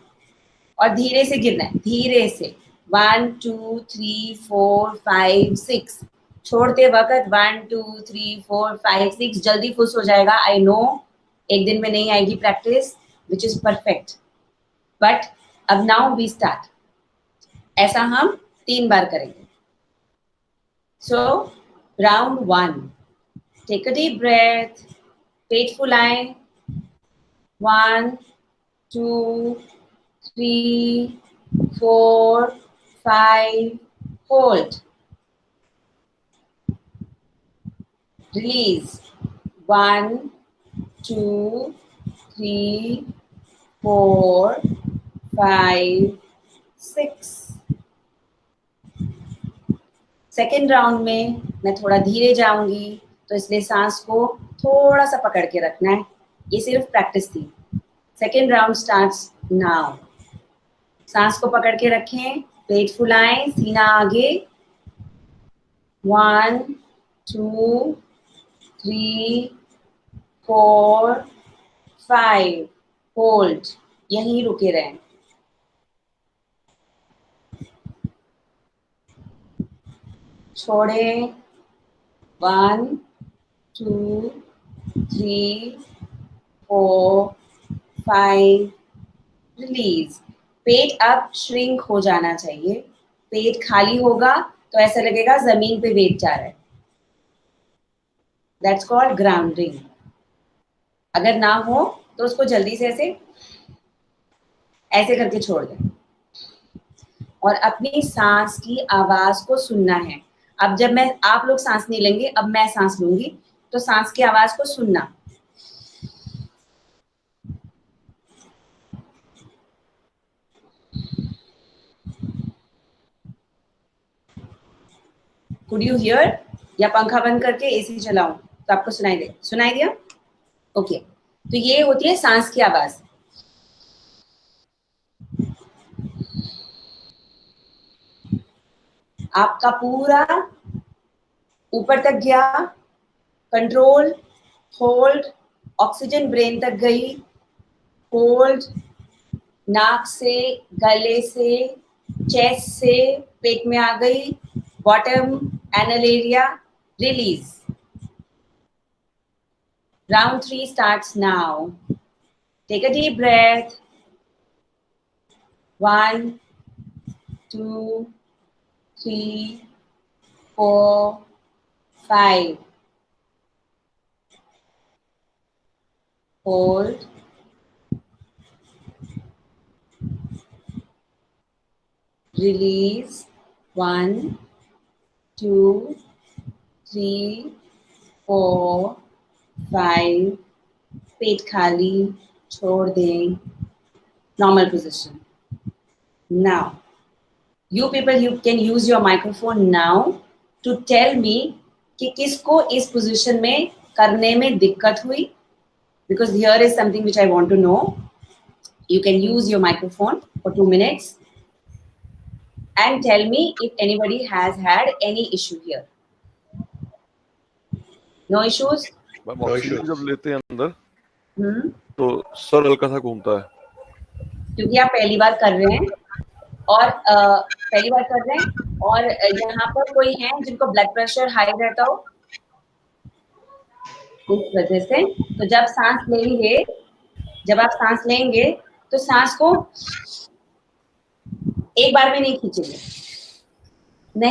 और धीरे से गिरना है, धीरे से 1 2 3 4 5 6 छोड़ते वक्त 1 2 3 4 5 6 जल्दी फुस हो जाएगा, आई नो। एक दिन में नहीं आएगी practice, which is perfect, but अब नाउ वी स्टार्ट। ऐसा हम 3 बार करेंगे। So round 1, take a deep breath, पेट फुलाएं, 1 2 3 4 5, hold, release, 1 2 3 4 5 6। सेकेंड राउंड में मैं थोड़ा धीरे जाऊंगी, तो इसलिए सांस को थोड़ा सा पकड़ के रखना है। ये सिर्फ प्रैक्टिस थी। Second round starts now. सांस को पकड़ के रखें, पेट फुलाएं, सीना आगे, 1 2 3 4 5, होल्ड, यहीं रुके रहें। छोड़ें, 1 2 3 4 5, रिलीज। पेट अब श्रिंक हो जाना चाहिए। पेट खाली होगा तो ऐसा लगेगा जमीन पे वेट जा रहा है। That's called grounding. अगर ना हो तो उसको जल्दी से ऐसे ऐसे करके छोड़ दें और अपनी सांस की आवाज को सुनना है। अब जब मैं आप लोग सांस नहीं लेंगे, अब मैं सांस लूंगी, तो सांस की आवाज को सुनना। Could you here? या पंखा बंद करके एसी चलाऊं तो आपको सुनाई दे? सुनाई दिया? ओके। तो ये होती है सांस की आवाज। आपका पूरा ऊपर तक गया, कंट्रोल, होल्ड, ऑक्सीजन ब्रेन तक गई, होल्ड, नाक से, गले से, चेस्ट से पेट में आ गई, bottom, anal area, release. Round 3 starts now. Take a deep breath. 1 2 3 4 5, hold, release, 1 2 3 4 5, पेट खाली, छोड़ दें, normal position. Now, you people, you can use your microphone now to tell me कि किसको इस पोजीशन में करने में दिक्कत हुई, because here is something which I want to know. You can use your microphone for 2 minutes and tell me if anybody has had any issue here. No issues? Ma'am oxygen जब लेते हैं अंदर तो सर हल्का सा घूमता है। क्योंकि आप पहली बार कर रहे हैं और यहाँ पर कोई है जिनको ब्लड प्रेशर हाई रहता हो, इस वजह से। तो जब आप सांस लेंगे तो सांस को एक बार में नहीं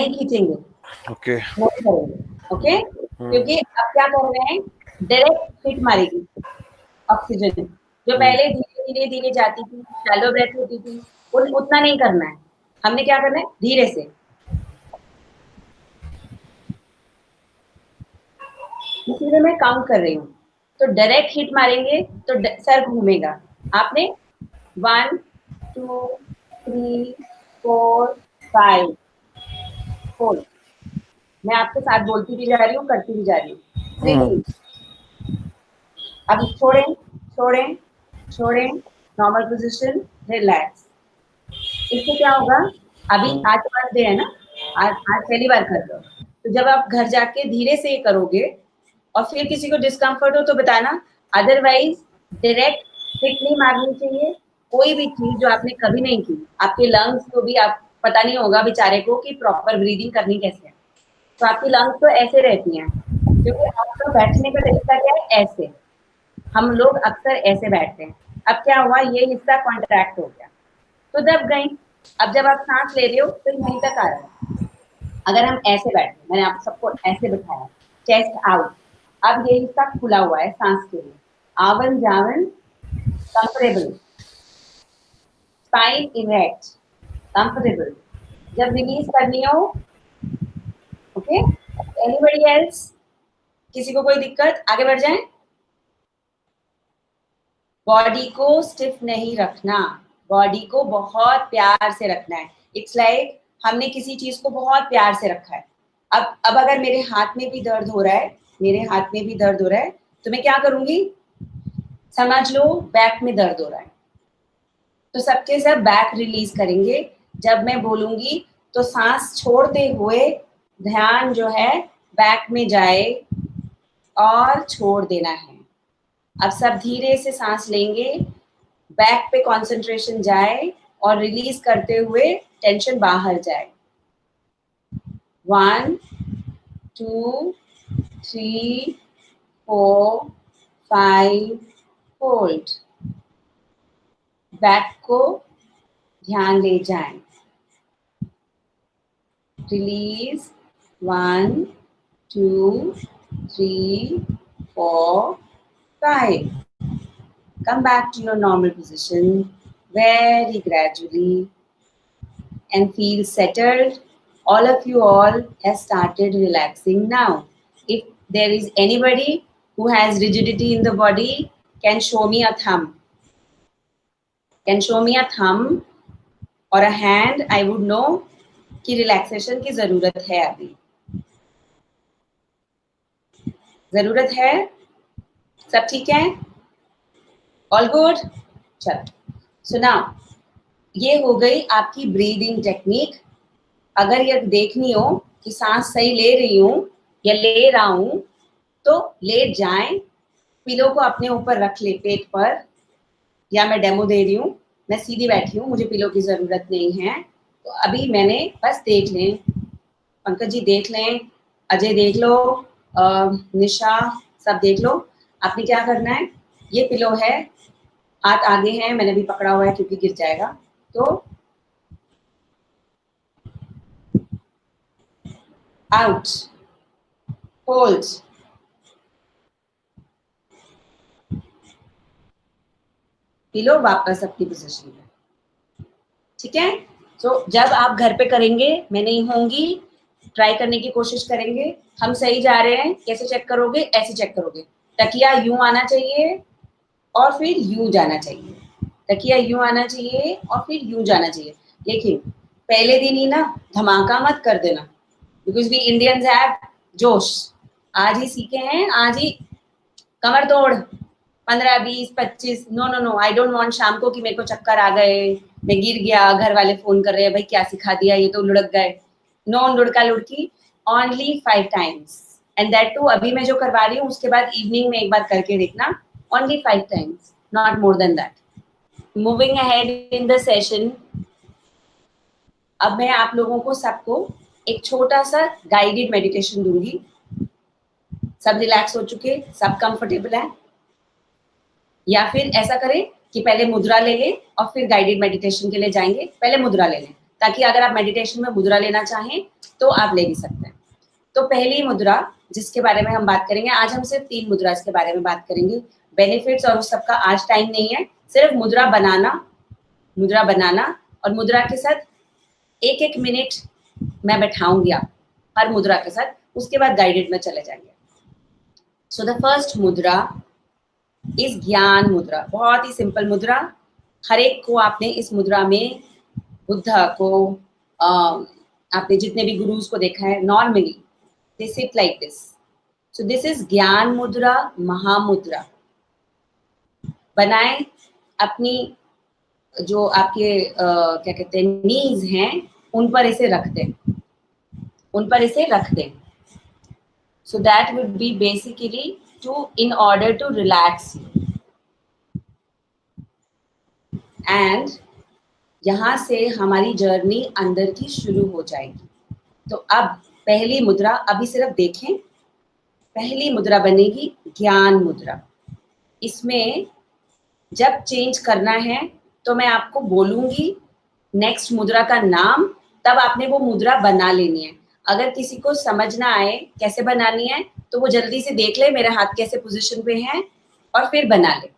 खींचेंगे, ओके ओके। क्योंकि अब क्या कर रहे हैं, डायरेक्ट हिट मारेगी ऑक्सीजन। जो पहले धीरे धीरे जाती थी, शैलो ब्रेथ होती थी, उतना नहीं करना है। हमने क्या करना है, धीरे से। इसीलिए मैं काउंट कर रही हूँ। तो डायरेक्ट हिट मारेंगे तो सर घूमेगा। आपने 1 2 3 4 5, 4। मैं आपके साथ बोलती भी जा रही हूँ, करती भी जा रही हूँ। अब छोड़ें, नॉर्मल पोजीशन, रिलैक्स। इससे क्या होगा, अभी आज फर्स्ट डे है ना, आज पहली बार कर रहे हो, तो जब आप घर जाके धीरे से ये करोगे और फिर किसी को डिस्कम्फर्ट हो तो बताना। अदरवाइज डायरेक्ट हिट नहीं मारनी चाहिए। कोई भी चीज जो आपने कभी नहीं की, आपके लंग्स को भी आप पता नहीं होगा बेचारे को कि प्रॉपर ब्रीदिंग करनी कैसे है। तो आपकी लंग्स तो ऐसे रहती हैं, क्योंकि आपका बैठने का तरीका क्या है, ऐसे। हम लोग अक्सर ऐसे बैठते हैं। अब क्या हुआ, ये हिस्सा कॉन्ट्रैक्ट हो गया तो दब गई। अब जब आप सांस ले रहे हो तो यहीं तक आ रहा है। अगर हम ऐसे बैठे, मैंने आप सबको ऐसे बिठाया, चेस्ट आउट, अब ये हिस्सा खुला हुआ है सांस के लिए, आवन जावन कंफर्टेबल, स्पाइन इरेक्ट कंफर्टेबल। जब रिलीज करनी हो, ओके, एनीबॉडी एल्स, किसी को कोई दिक्कत, आगे बढ़ जाएं। बॉडी को स्टिफ नहीं रखना, बॉडी को बहुत प्यार से रखना है। इट्स लाइक हमने किसी चीज को बहुत प्यार से रखा है। अब अगर मेरे हाथ में भी दर्द हो रहा है, मेरे हाथ में भी दर्द हो रहा है, तो मैं क्या करूंगी, समझ लो बैक में दर्द हो रहा है, तो सबके सब बैक रिलीज करेंगे। जब मैं बोलूंगी तो सांस छोड़ते हुए ध्यान जो है बैक में जाए और छोड़ देना है। अब सब धीरे से सांस लेंगे, बैक पे कंसंट्रेशन जाए और रिलीज करते हुए टेंशन बाहर जाए। 1 2 3 4 5 होल्ड। बैक को ध्यान ले जाएं, release 1 2 3 4 5. Come back to your normal position very gradually and feel settled. All of you all have started relaxing now. If there is anybody who has rigidity in the body, can show me a thumb. Can show me a thumb or a hand. I would know कि relaxation की जरूरत है, अभी जरूरत है। सब ठीक है, ऑल गुड। चलो, सो नाउ ये हो गई आपकी ब्रीदिंग टेक्निक। अगर ये देखनी हो कि सांस सही ले रही हूं या ले रहा हूं, तो लेट जाएं, पिलो को अपने ऊपर रख ले पेट पर, या मैं डेमो दे रही हूँ, मैं सीधी बैठी हूँ, मुझे पिलो की जरूरत नहीं है। तो अभी मैंने बस देख लें, पंकज जी देख लें, अजय देख लो, निशा सब देख लो। आपने क्या करना है, ये पिलो है, हाथ आगे हैं, मैंने भी पकड़ा हुआ है क्योंकि गिर जाएगा। तो आउट, होल्ड, पिलो वापस अपनी पोजीशन में। ठीक है, तो जब आप घर पे करेंगे, मैं नहीं होंगी, ट्राई करने की कोशिश करेंगे। हम सही जा रहे हैं, कैसे चेक करोगे, ऐसे चेक करोगे, तकिया यूं आना चाहिए और फिर यूं जाना चाहिए, तकिया यूं आना चाहिए और फिर यूं जाना चाहिए। लेकिन पहले दिन ही ना धमाका मत कर देना, बिकॉज वी इंडियंस हैव जोश। आज ही सीखे हैं, आज ही कमर तोड़ 15 20 25, no no no, I don't want शाम को कि मेरे को चक्कर आ गए, मैं गिर गया, घर वाले फोन कर रहे हैं, भाई क्या सिखा दिया, ये तो लुढ़क गए। नो लुढ़का लुढ़की, only 5 times, and that too अभी मैं जो करवा रही हूँ उसके बाद इवनिंग में एक बार करके देखना, only 5 times, not more than that. Moving ahead in the session, अब मैं आप लोगों को सबको एक छोटा सा गाइडेड मेडिटेशन दूंगी। सब रिलैक्स हो चुके, सब कंफर्टेबल है, या फिर ऐसा करें कि पहले मुद्रा ले लें और फिर गाइडेड मेडिटेशन के लिए जाएंगे। पहले मुद्रा ले लें, ताकि अगर आप मेडिटेशन में मुद्रा लेना चाहें तो आप ले भी सकते हैं। तो पहली मुद्रा जिसके बारे में हम बात करेंगे, आज हम सिर्फ 3 मुद्रा के बारे में बात करेंगे। बेनिफिट्स और उस सबका आज टाइम नहीं है, सिर्फ मुद्रा बनाना और मुद्रा के साथ 1-1 मिनट मैं बैठाऊंगी आप हर मुद्रा के साथ, उसके बाद गाइडेड में चले जाएंगे। सो द फर्स्ट मुद्रा इस ज्ञान मुद्रा, बहुत ही सिंपल मुद्रा। हर एक को आपने इस मुद्रा में, बुद्धा को, आपने जितने भी गुरुज को देखा है, normally they sit like this. So this is ज्ञान मुद्रा, महामुद्रा। बनाएं अपनी जो आपके क्या कहते हैं नीज हैं, उन पर इसे रख दें, उन पर इसे रख दें। So that would be basically to, in order to relax. And यहाँ से हमारी जर्नी अंदर की शुरू हो जाएगी। तो अब पहली मुद्रा, अभी सिर्फ देखें, पहली मुद्रा बनेगी ज्ञान मुद्रा। इसमें जब चेंज करना है तो मैं आपको बोलूंगी नेक्स्ट मुद्रा का नाम, तब आपने वो मुद्रा बना लेनी है। अगर किसी को समझ ना आए कैसे बनानी है तो वो जल्दी से देख ले मेरे हाथ कैसे पोजीशन पे हैं और फिर बना ले।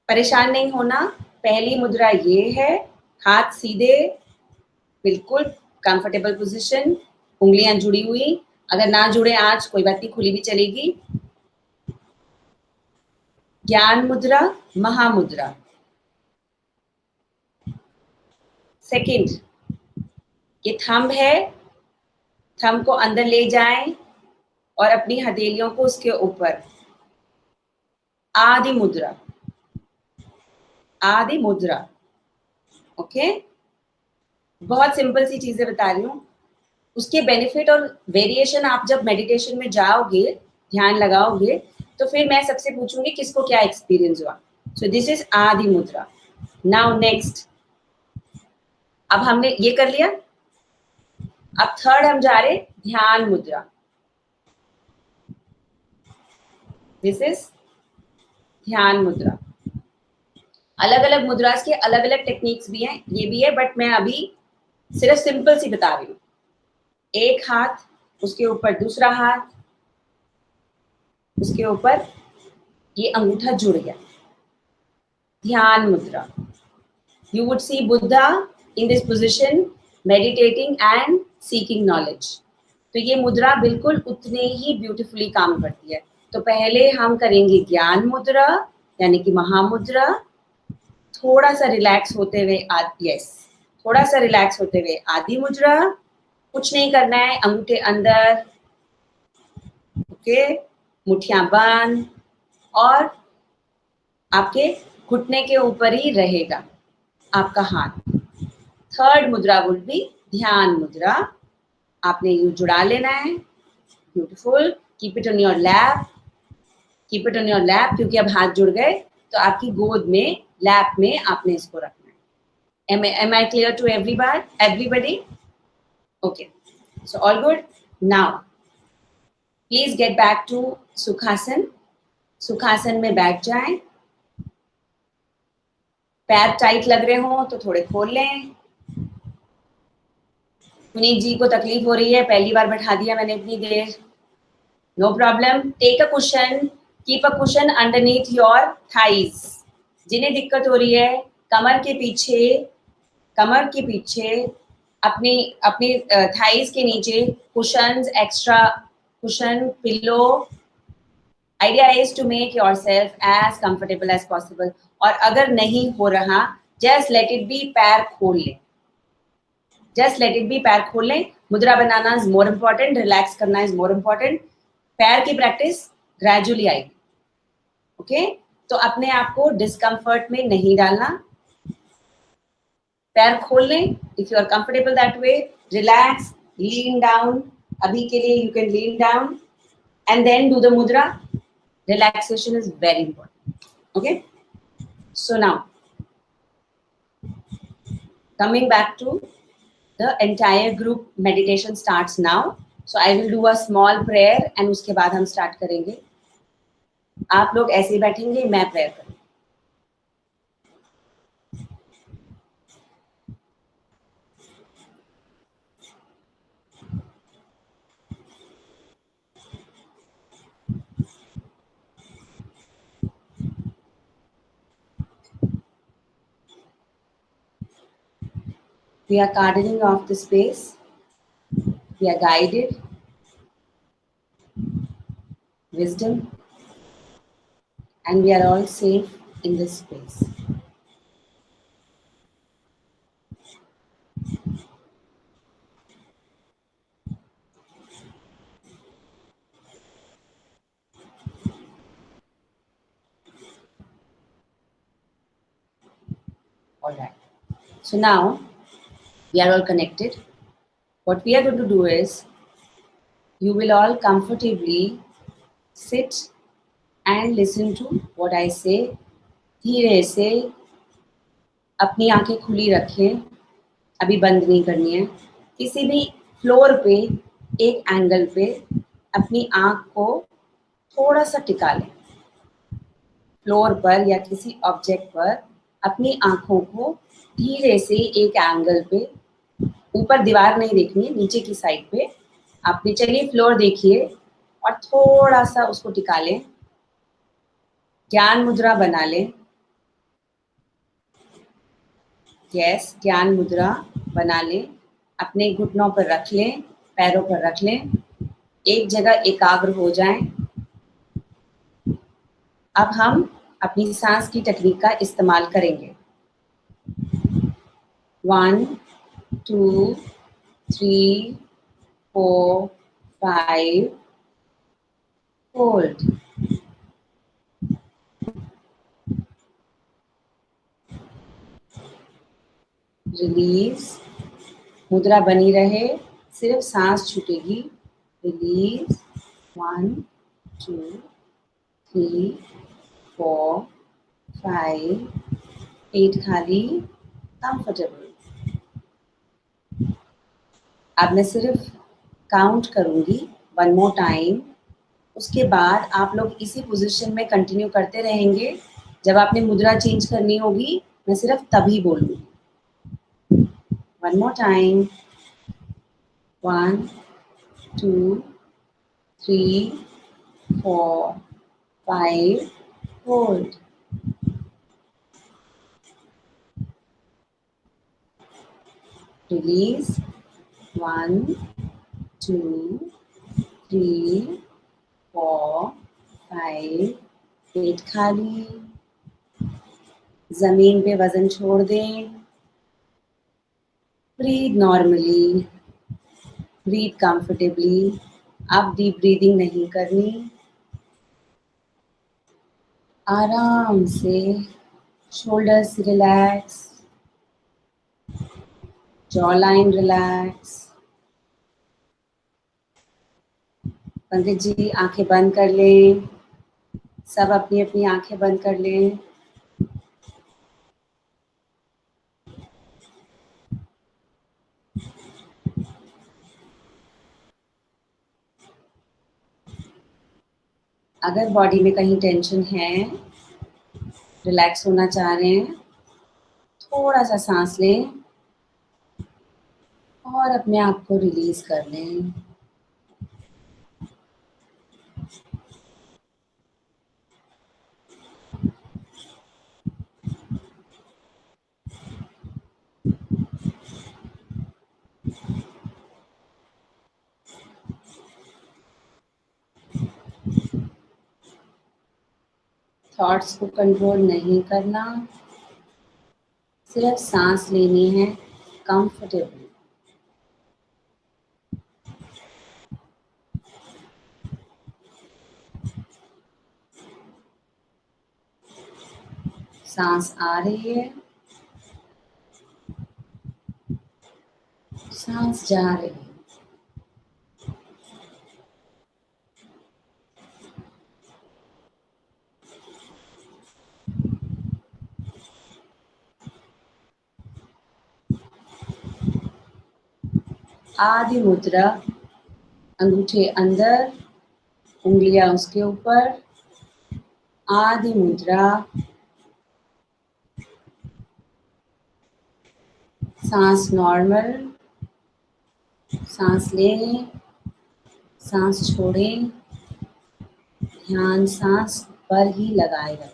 परेशान नहीं होना। पहली मुद्रा ये है, हाथ सीधे, बिल्कुल कंफर्टेबल पोजीशन, उंगलियां जुड़ी हुई, अगर ना जुड़े आज कोई बात नहीं, खुली भी चलेगी। ज्ञान मुद्रा, महामुद्रा। सेकंड, ये थंब है, थंब को अंदर ले जाएं और अपनी हथेलियों को उसके ऊपर। आदि मुद्रा, आदि मुद्रा। ओके, बहुत सिंपल सी चीजें बता रही हूँ। उसके बेनिफिट और वेरिएशन आप जब मेडिटेशन में जाओगे, ध्यान लगाओगे, तो फिर मैं सबसे पूछूंगी किसको क्या एक्सपीरियंस हुआ। सो दिस इज आदि मुद्रा। नाउ नेक्स्ट, अब हमने ये कर लिया। अब थर्ड हम जा रहे ध्यान मुद्रा। दिस इज ध्यान मुद्रा। अलग अलग मुद्रास के अलग अलग टेक्निक्स भी हैं, ये भी है, बट मैं अभी सिर्फ सिंपल सी बता रही हूँ। एक हाथ, उसके ऊपर दूसरा हाथ, उसके ऊपर ये अंगूठा जुड़ गया। ध्यान मुद्रा। You would see Buddha in this position, meditating and seeking knowledge. तो ये मुद्रा बिल्कुल उतने ही ब्यूटीफुली काम करती है। तो पहले हम करेंगे ज्ञान मुद्रा यानी कि महामुद्रा। थोड़ा सा रिलैक्स होते हुए थोड़ा सा रिलैक्स होते हुए आदि मुद्रा। कुछ नहीं करना है, अंगूठे अंदर, ओके, मुठ्ठियां बंद, और आपके घुटने के ऊपर ही रहेगा आपका हाथ। थर्ड मुद्रा वुड बी ध्यान मुद्रा। आपने यू जुड़ा लेना है, beautiful. Keep it on your lap, keep it on your lap, क्योंकि अब हाथ जुड़ गए तो आपकी गोद में, लैप में आपने इसको रखना है। Am I clear to everybody? Okay, so all good. Now please get back to सुखासन। सुखासन में बैठ जाएं। पैर टाइट लग रहे हो तो थोड़े खोल लें। पुनीत जी को तकलीफ हो रही है, पहली बार बैठा दिया मैंने इतनी देर, no problem. Take a cushion, keep a cushion underneath your thighs. जिन्हें दिक्कत हो रही है कमर के पीछे अपनी अपनी थाइज के नीचे cushions, extra cushion, pillow. Idea is to make yourself as comfortable as possible. और अगर नहीं हो रहा, जस्ट लेट इट बी, पैर खोल लें, जस्ट लेट इट बी, पैर खोल लें। मुद्रा बनाना इज मोर इम्पोर्टेंट, रिलैक्स करना इज मोर इम्पोर्टेंट। पैर की प्रैक्टिस ग्रेजुअली आएगी, ओके। तो अपने आप को डिस्कम्फर्ट में नहीं डालना, पैर खोल लें। If you are comfortable that way, relax, lean down. अभी के लिए you can lean down and then do the mudra. Relaxation is very important. Okay, so now coming back to the entire group meditation starts now. So I will do a small prayer and उसके बाद हम start करेंगे। आप लोग ऐसे ही बैठेंगे, मैं prayer करूँगी। We are gardening off the space. We are guided. Wisdom. And we are all safe in this space. All right. So now we are all connected. What we are going to do is, you will all comfortably sit and listen to what I say. धीरे से अपनी आंखें खुली रखें, अभी बंद नहीं करनी है। किसी भी फ्लोर पे एक एंगल पे अपनी आंख को थोड़ा सा टिका लें। फ्लोर पर या किसी ऑब्जेक्ट पर अपनी आंखों को धीरे से एक एंगल पे, ऊपर दीवार नहीं देखनी है, नीचे की साइड पे आपने, चलिए फ्लोर देखिए और थोड़ा सा उसको टिका लें, ज्ञान मुद्रा बना लें। यस, ज्ञान मुद्रा बना लें, अपने घुटनों पर रख लें, पैरों पर रख लें, एक जगह एकाग्र हो जाएं। अब हम अपनी सांस की टेक्निक का इस्तेमाल करेंगे। 1 2 3 4 5 होल्ड, रिलीज। मुद्रा बनी रहे, सिर्फ सांस छूटेगी। रिलीज। 1 2 3 4 5, पेट खाली, कंफर्टेबल। अब मैं सिर्फ काउंट करूंगी 1 मोर टाइम, उसके बाद आप लोग इसी पोजीशन में कंटिन्यू करते रहेंगे। जब आपने मुद्रा चेंज करनी होगी, मैं सिर्फ तभी बोलूंगी। 1 मोर टाइम, 1 2 3 4 5, होल्ड। रिलीज। 1 2 3 4 5, पेट खाली, जमीन पे वजन छोड़ दें। Breathe normally, breathe comfortably. अब डीप ब्रीदिंग नहीं करनी, आराम से shoulders relax, jaw line relax. Pandit ji आंखें बंद कर लें, सब अपनी अपनी आंखें बंद कर लें। अगर बॉडी में कहीं टेंशन है, रिलैक्स होना चाह रहे हैं, थोड़ा सा सांस लें और अपने आप को रिलीज कर लें। थॉट्स को कंट्रोल नहीं करना, सिर्फ सांस लेनी है कंफर्टेबल। सांस आ रही है, सांस जा रही है। आदि मुद्रा, अंगूठे अंदर, उंगलियां उसके ऊपर। आदि मुद्रा, सांस नॉर्मल, सांस लें, सांस छोड़ें, ध्यान सांस पर ही लगाए रखें।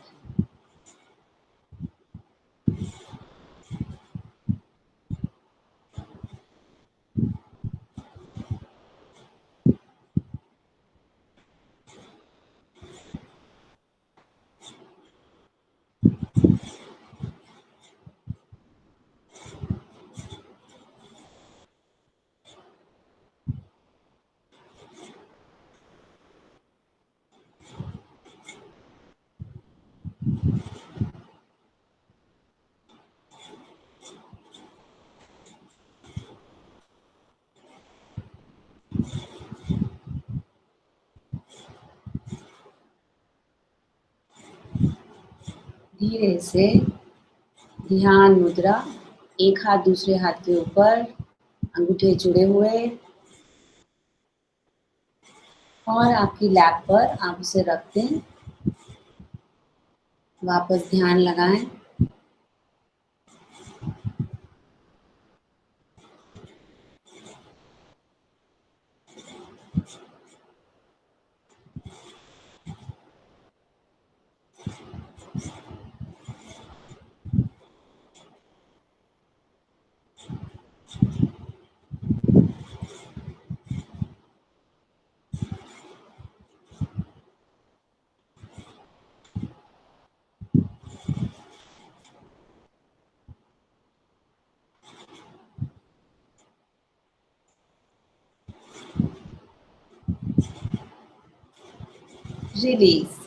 धीरे से ध्यान मुद्रा, एक हाथ दूसरे हाथ के ऊपर, अंगूठे जुड़े हुए, और आपकी लैप पर आप उसे रख दें। वापस ध्यान लगाएं। Release.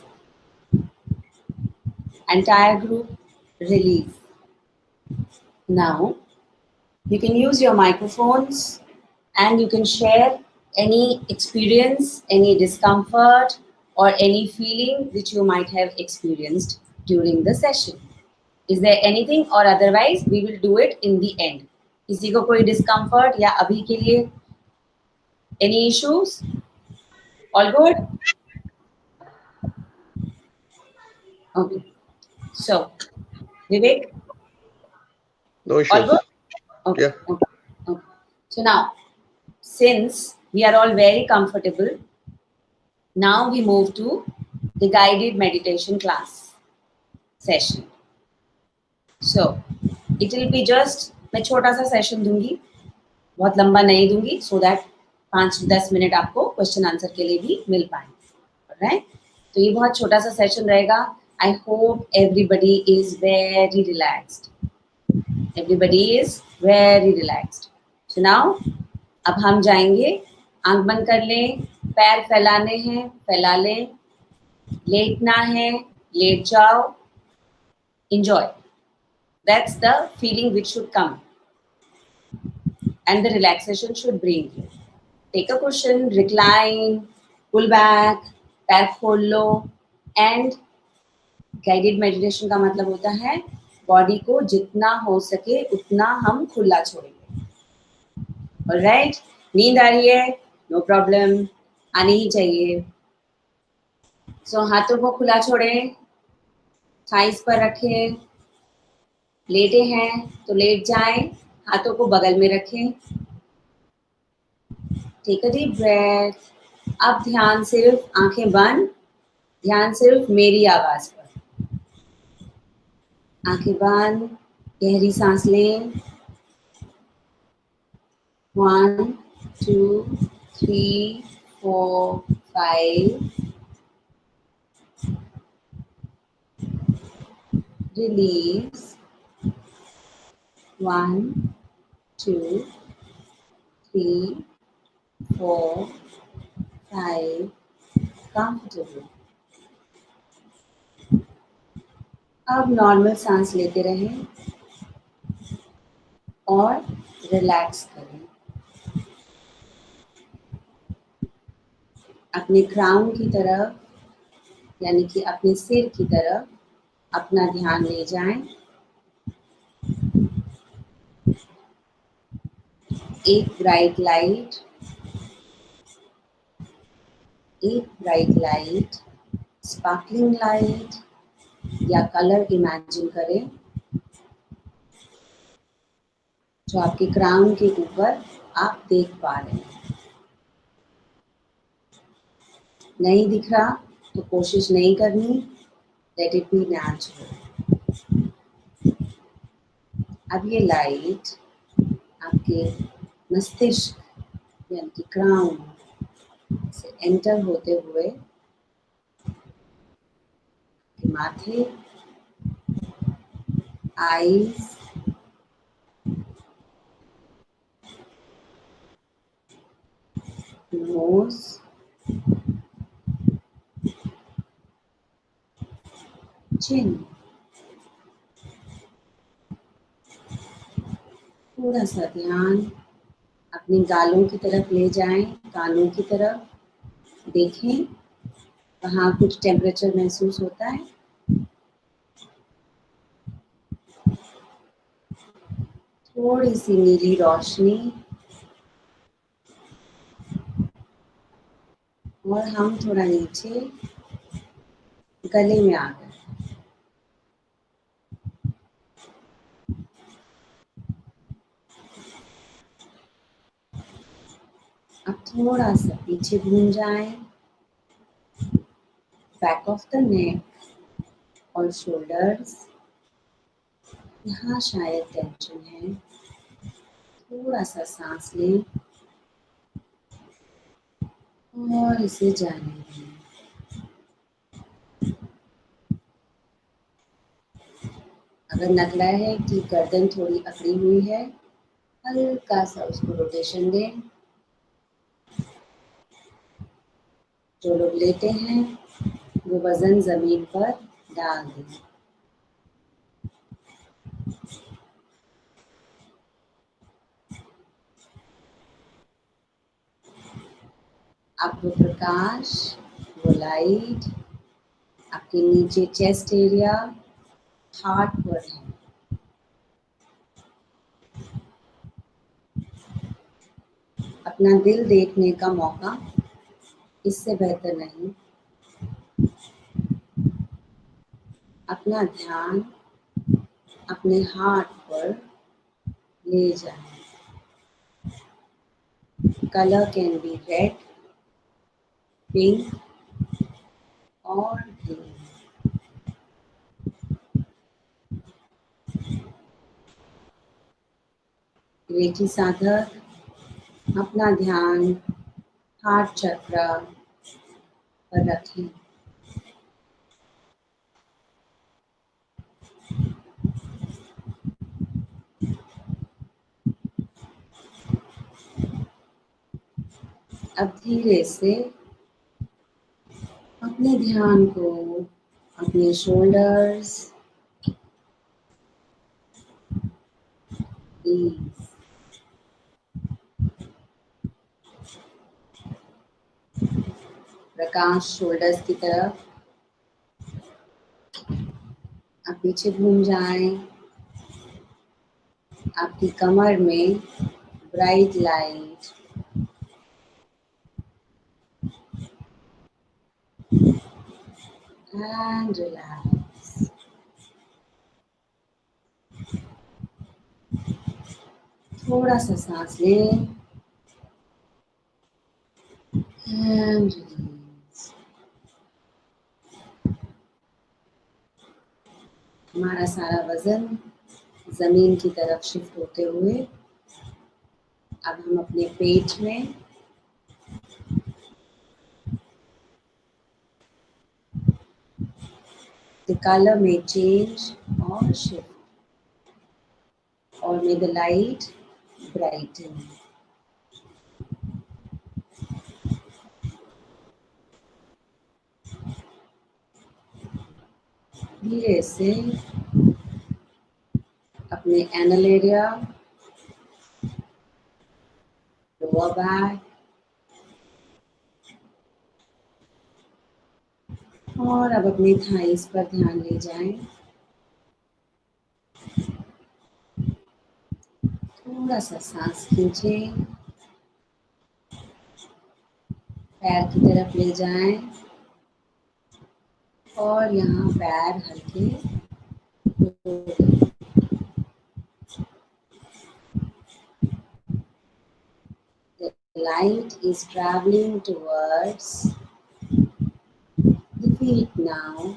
Entire group, release. Now, you can use your microphones and you can share any experience, any discomfort, or any feeling which you might have experienced during the session. Is there anything, or otherwise we will do it in the end? किसी को कोई discomfort या अभी के लिए any issues? All good? Okay. So, Vivek, No all issues. good? Okay. Yeah. Okay. Okay. So now, since we are all very comfortable, now we move to the guided meditation class session. So, it will be just, मैं छोटा सा session दूंगी, बहुत लंबा नहीं दूंगी, so that 5-10 minute आपको question answer के लिए भी मिल पाए, राइट? तो ये बहुत छोटा सा सेशन रहेगा. I hope everybody is very relaxed. Everybody is very relaxed. So now अब हम जाएंगे. आंख बंद कर लें, पैर फैलाने हैं, फैला लें, लेटना है, लेट जाओ. Enjoy. That's the feeling which should come, and the relaxation should bring you. Take a cushion, recline, pull back, पैर खोल लो. एंड गाइडेड मेडिटेशन का मतलब होता है बॉडी को जितना हो सके उतना हम खुला छोड़ेंगे. ऑलराइट? नींद आ रही है? नो प्रॉब्लम, आनी ही चाहिए. सो हाथों को खुला छोड़ें, थाइस पर रखें. लेटे हैं तो लेट जाएं, हाथों को बगल में रखें. Take a deep breath. अब ध्यान सिर्फ आंखें बंद, ध्यान सिर्फ मेरी आवाज पर. आंखें बंद, गहरी सांस लें. 1 2 3 4 5. Release. 1 2 3 4 5. Comfortable. अब नॉर्मल सांस लेते रहें और रिलैक्स करें. अपने क्राउन की तरफ, यानी कि अपने सिर की तरफ अपना ध्यान ले जाएं. एक ब्राइट लाइट, स्पार्कलिंग लाइट या कलर इमेजिन करें जो आपके क्राउन के ऊपर आप देख पा रहे हैं. नहीं दिख रहा तो कोशिश नहीं करनी. Let it be natural. अब ये लाइट आपके मस्तिष्क यानी कि क्राउन से एंटर होते हुए माथे, आईज, नोज, चिन, थोड़ा सा ध्यान अपने गालों की तरफ ले जाएं, कानों की तरफ. देखें वहाँ कुछ टेम्परेचर महसूस होता है. थोड़ी सी नीली रोशनी और हम थोड़ा नीचे गले में आ गए। अब थोड़ा सा पीछे घूम जाएं, बैक ऑफ द नेक और शोल्डर्स, यहाँ शायद टेंशन है। थोड़ा सा सांस लें और इसे जाने दें। अगर लग रहा है कि गर्दन थोड़ी अकड़ी हुई है, हल्का सा उसको रोटेशन दें। जो लोग लेटे हैं वो वजन जमीन पर डाल दें। अब वो प्रकाश, वो लाइट आपके नीचे चेस्ट एरिया, हार्ट पर है। अपना दिल देखने का मौका इससे बेहतर नहीं। अपना ध्यान अपने हार्ट पर ले जाएं। Colour can be red, pink और ग्रीन। रेखी साधक अपना ध्यान हार्ट चक्र पर रखें। अब धीरे से अपने ध्यान को अपने शोल्डर्स, knees, प्रकाश शोल्डर्स की तरफ। आप पीछे घूम जाएं। आपकी कमर में ब्राइट लाइट, एंड रिलैक्स। थोड़ा सा सांस लें एंड रिलीज। हमारा सारा वजन जमीन की तरफ शिफ्ट होते हुए अब हम अपने पेट में the color may change or shift, or may the light brighten. धीरे से अपने एनल एरिया, लोअर बैक और अब अपनी थाइस पर ध्यान ले जाएं। थोड़ा सा सांस खींचें, पैर की तरफ ले जाएं और यहाँ पैर हल्के The light is traveling towards the feet now.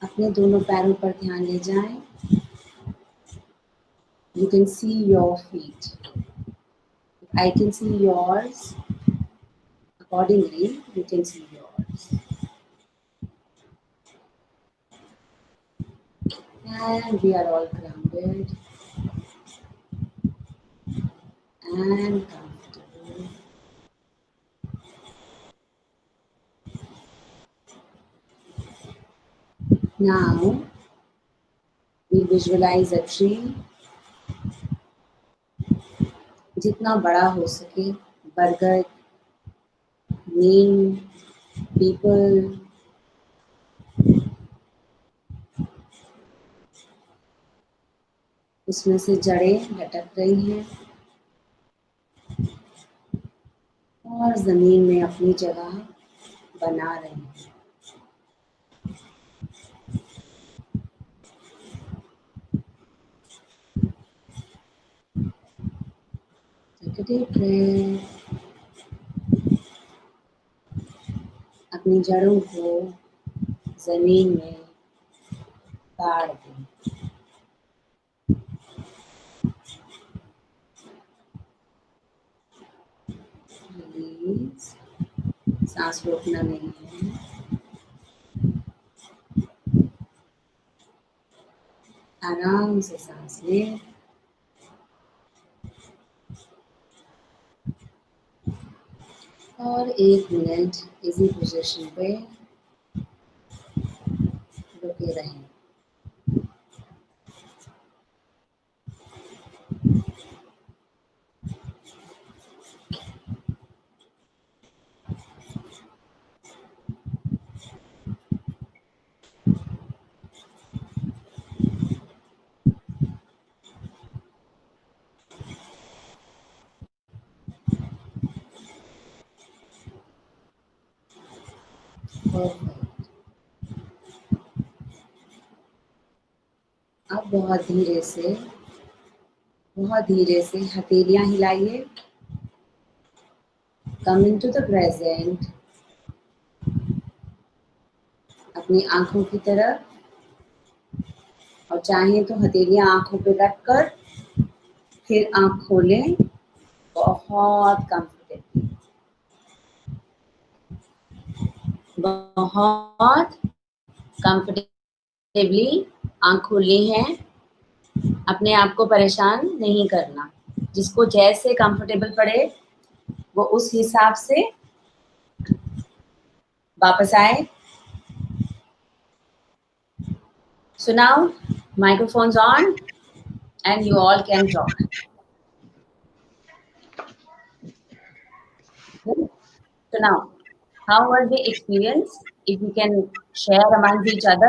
अपने दोनों पैरों पर ध्यान ले जाएं। You can see your feet. I can see yours. Accordingly, you can see yours. And we are all grounded and comfortable. Now, we visualize a tree. जितना बड़ा हो सके, बरगद, नीम, पीपल, उसमें से जड़ें लटक रही हैं और जमीन में अपनी जगह बना रही हैं। Take a deep breath. अपनी जड़ों को जमीन में गाड़ दें। रिलीज। सांस रोकना नहीं है। आराम से सांस लें। और 1 मिनट इसी पोजीशन पे रुके रहें। अब बहुत धीरे से हथेलियां हिलाइए। Come into the present. अपनी आंखों की तरफ, और चाहें तो हथेलियां आंखों पे रखकर फिर आंख खोलें। बहुत कंफर्टेबली, बहुत कंफर्टेबली आंख खोली है। अपने आप को परेशान नहीं करना। जिसको जैसे कंफर्टेबल पड़े वो उस हिसाब से वापस आए। So now microphones on and you all can talk. So now, how was the experience? If you can share amongst each other.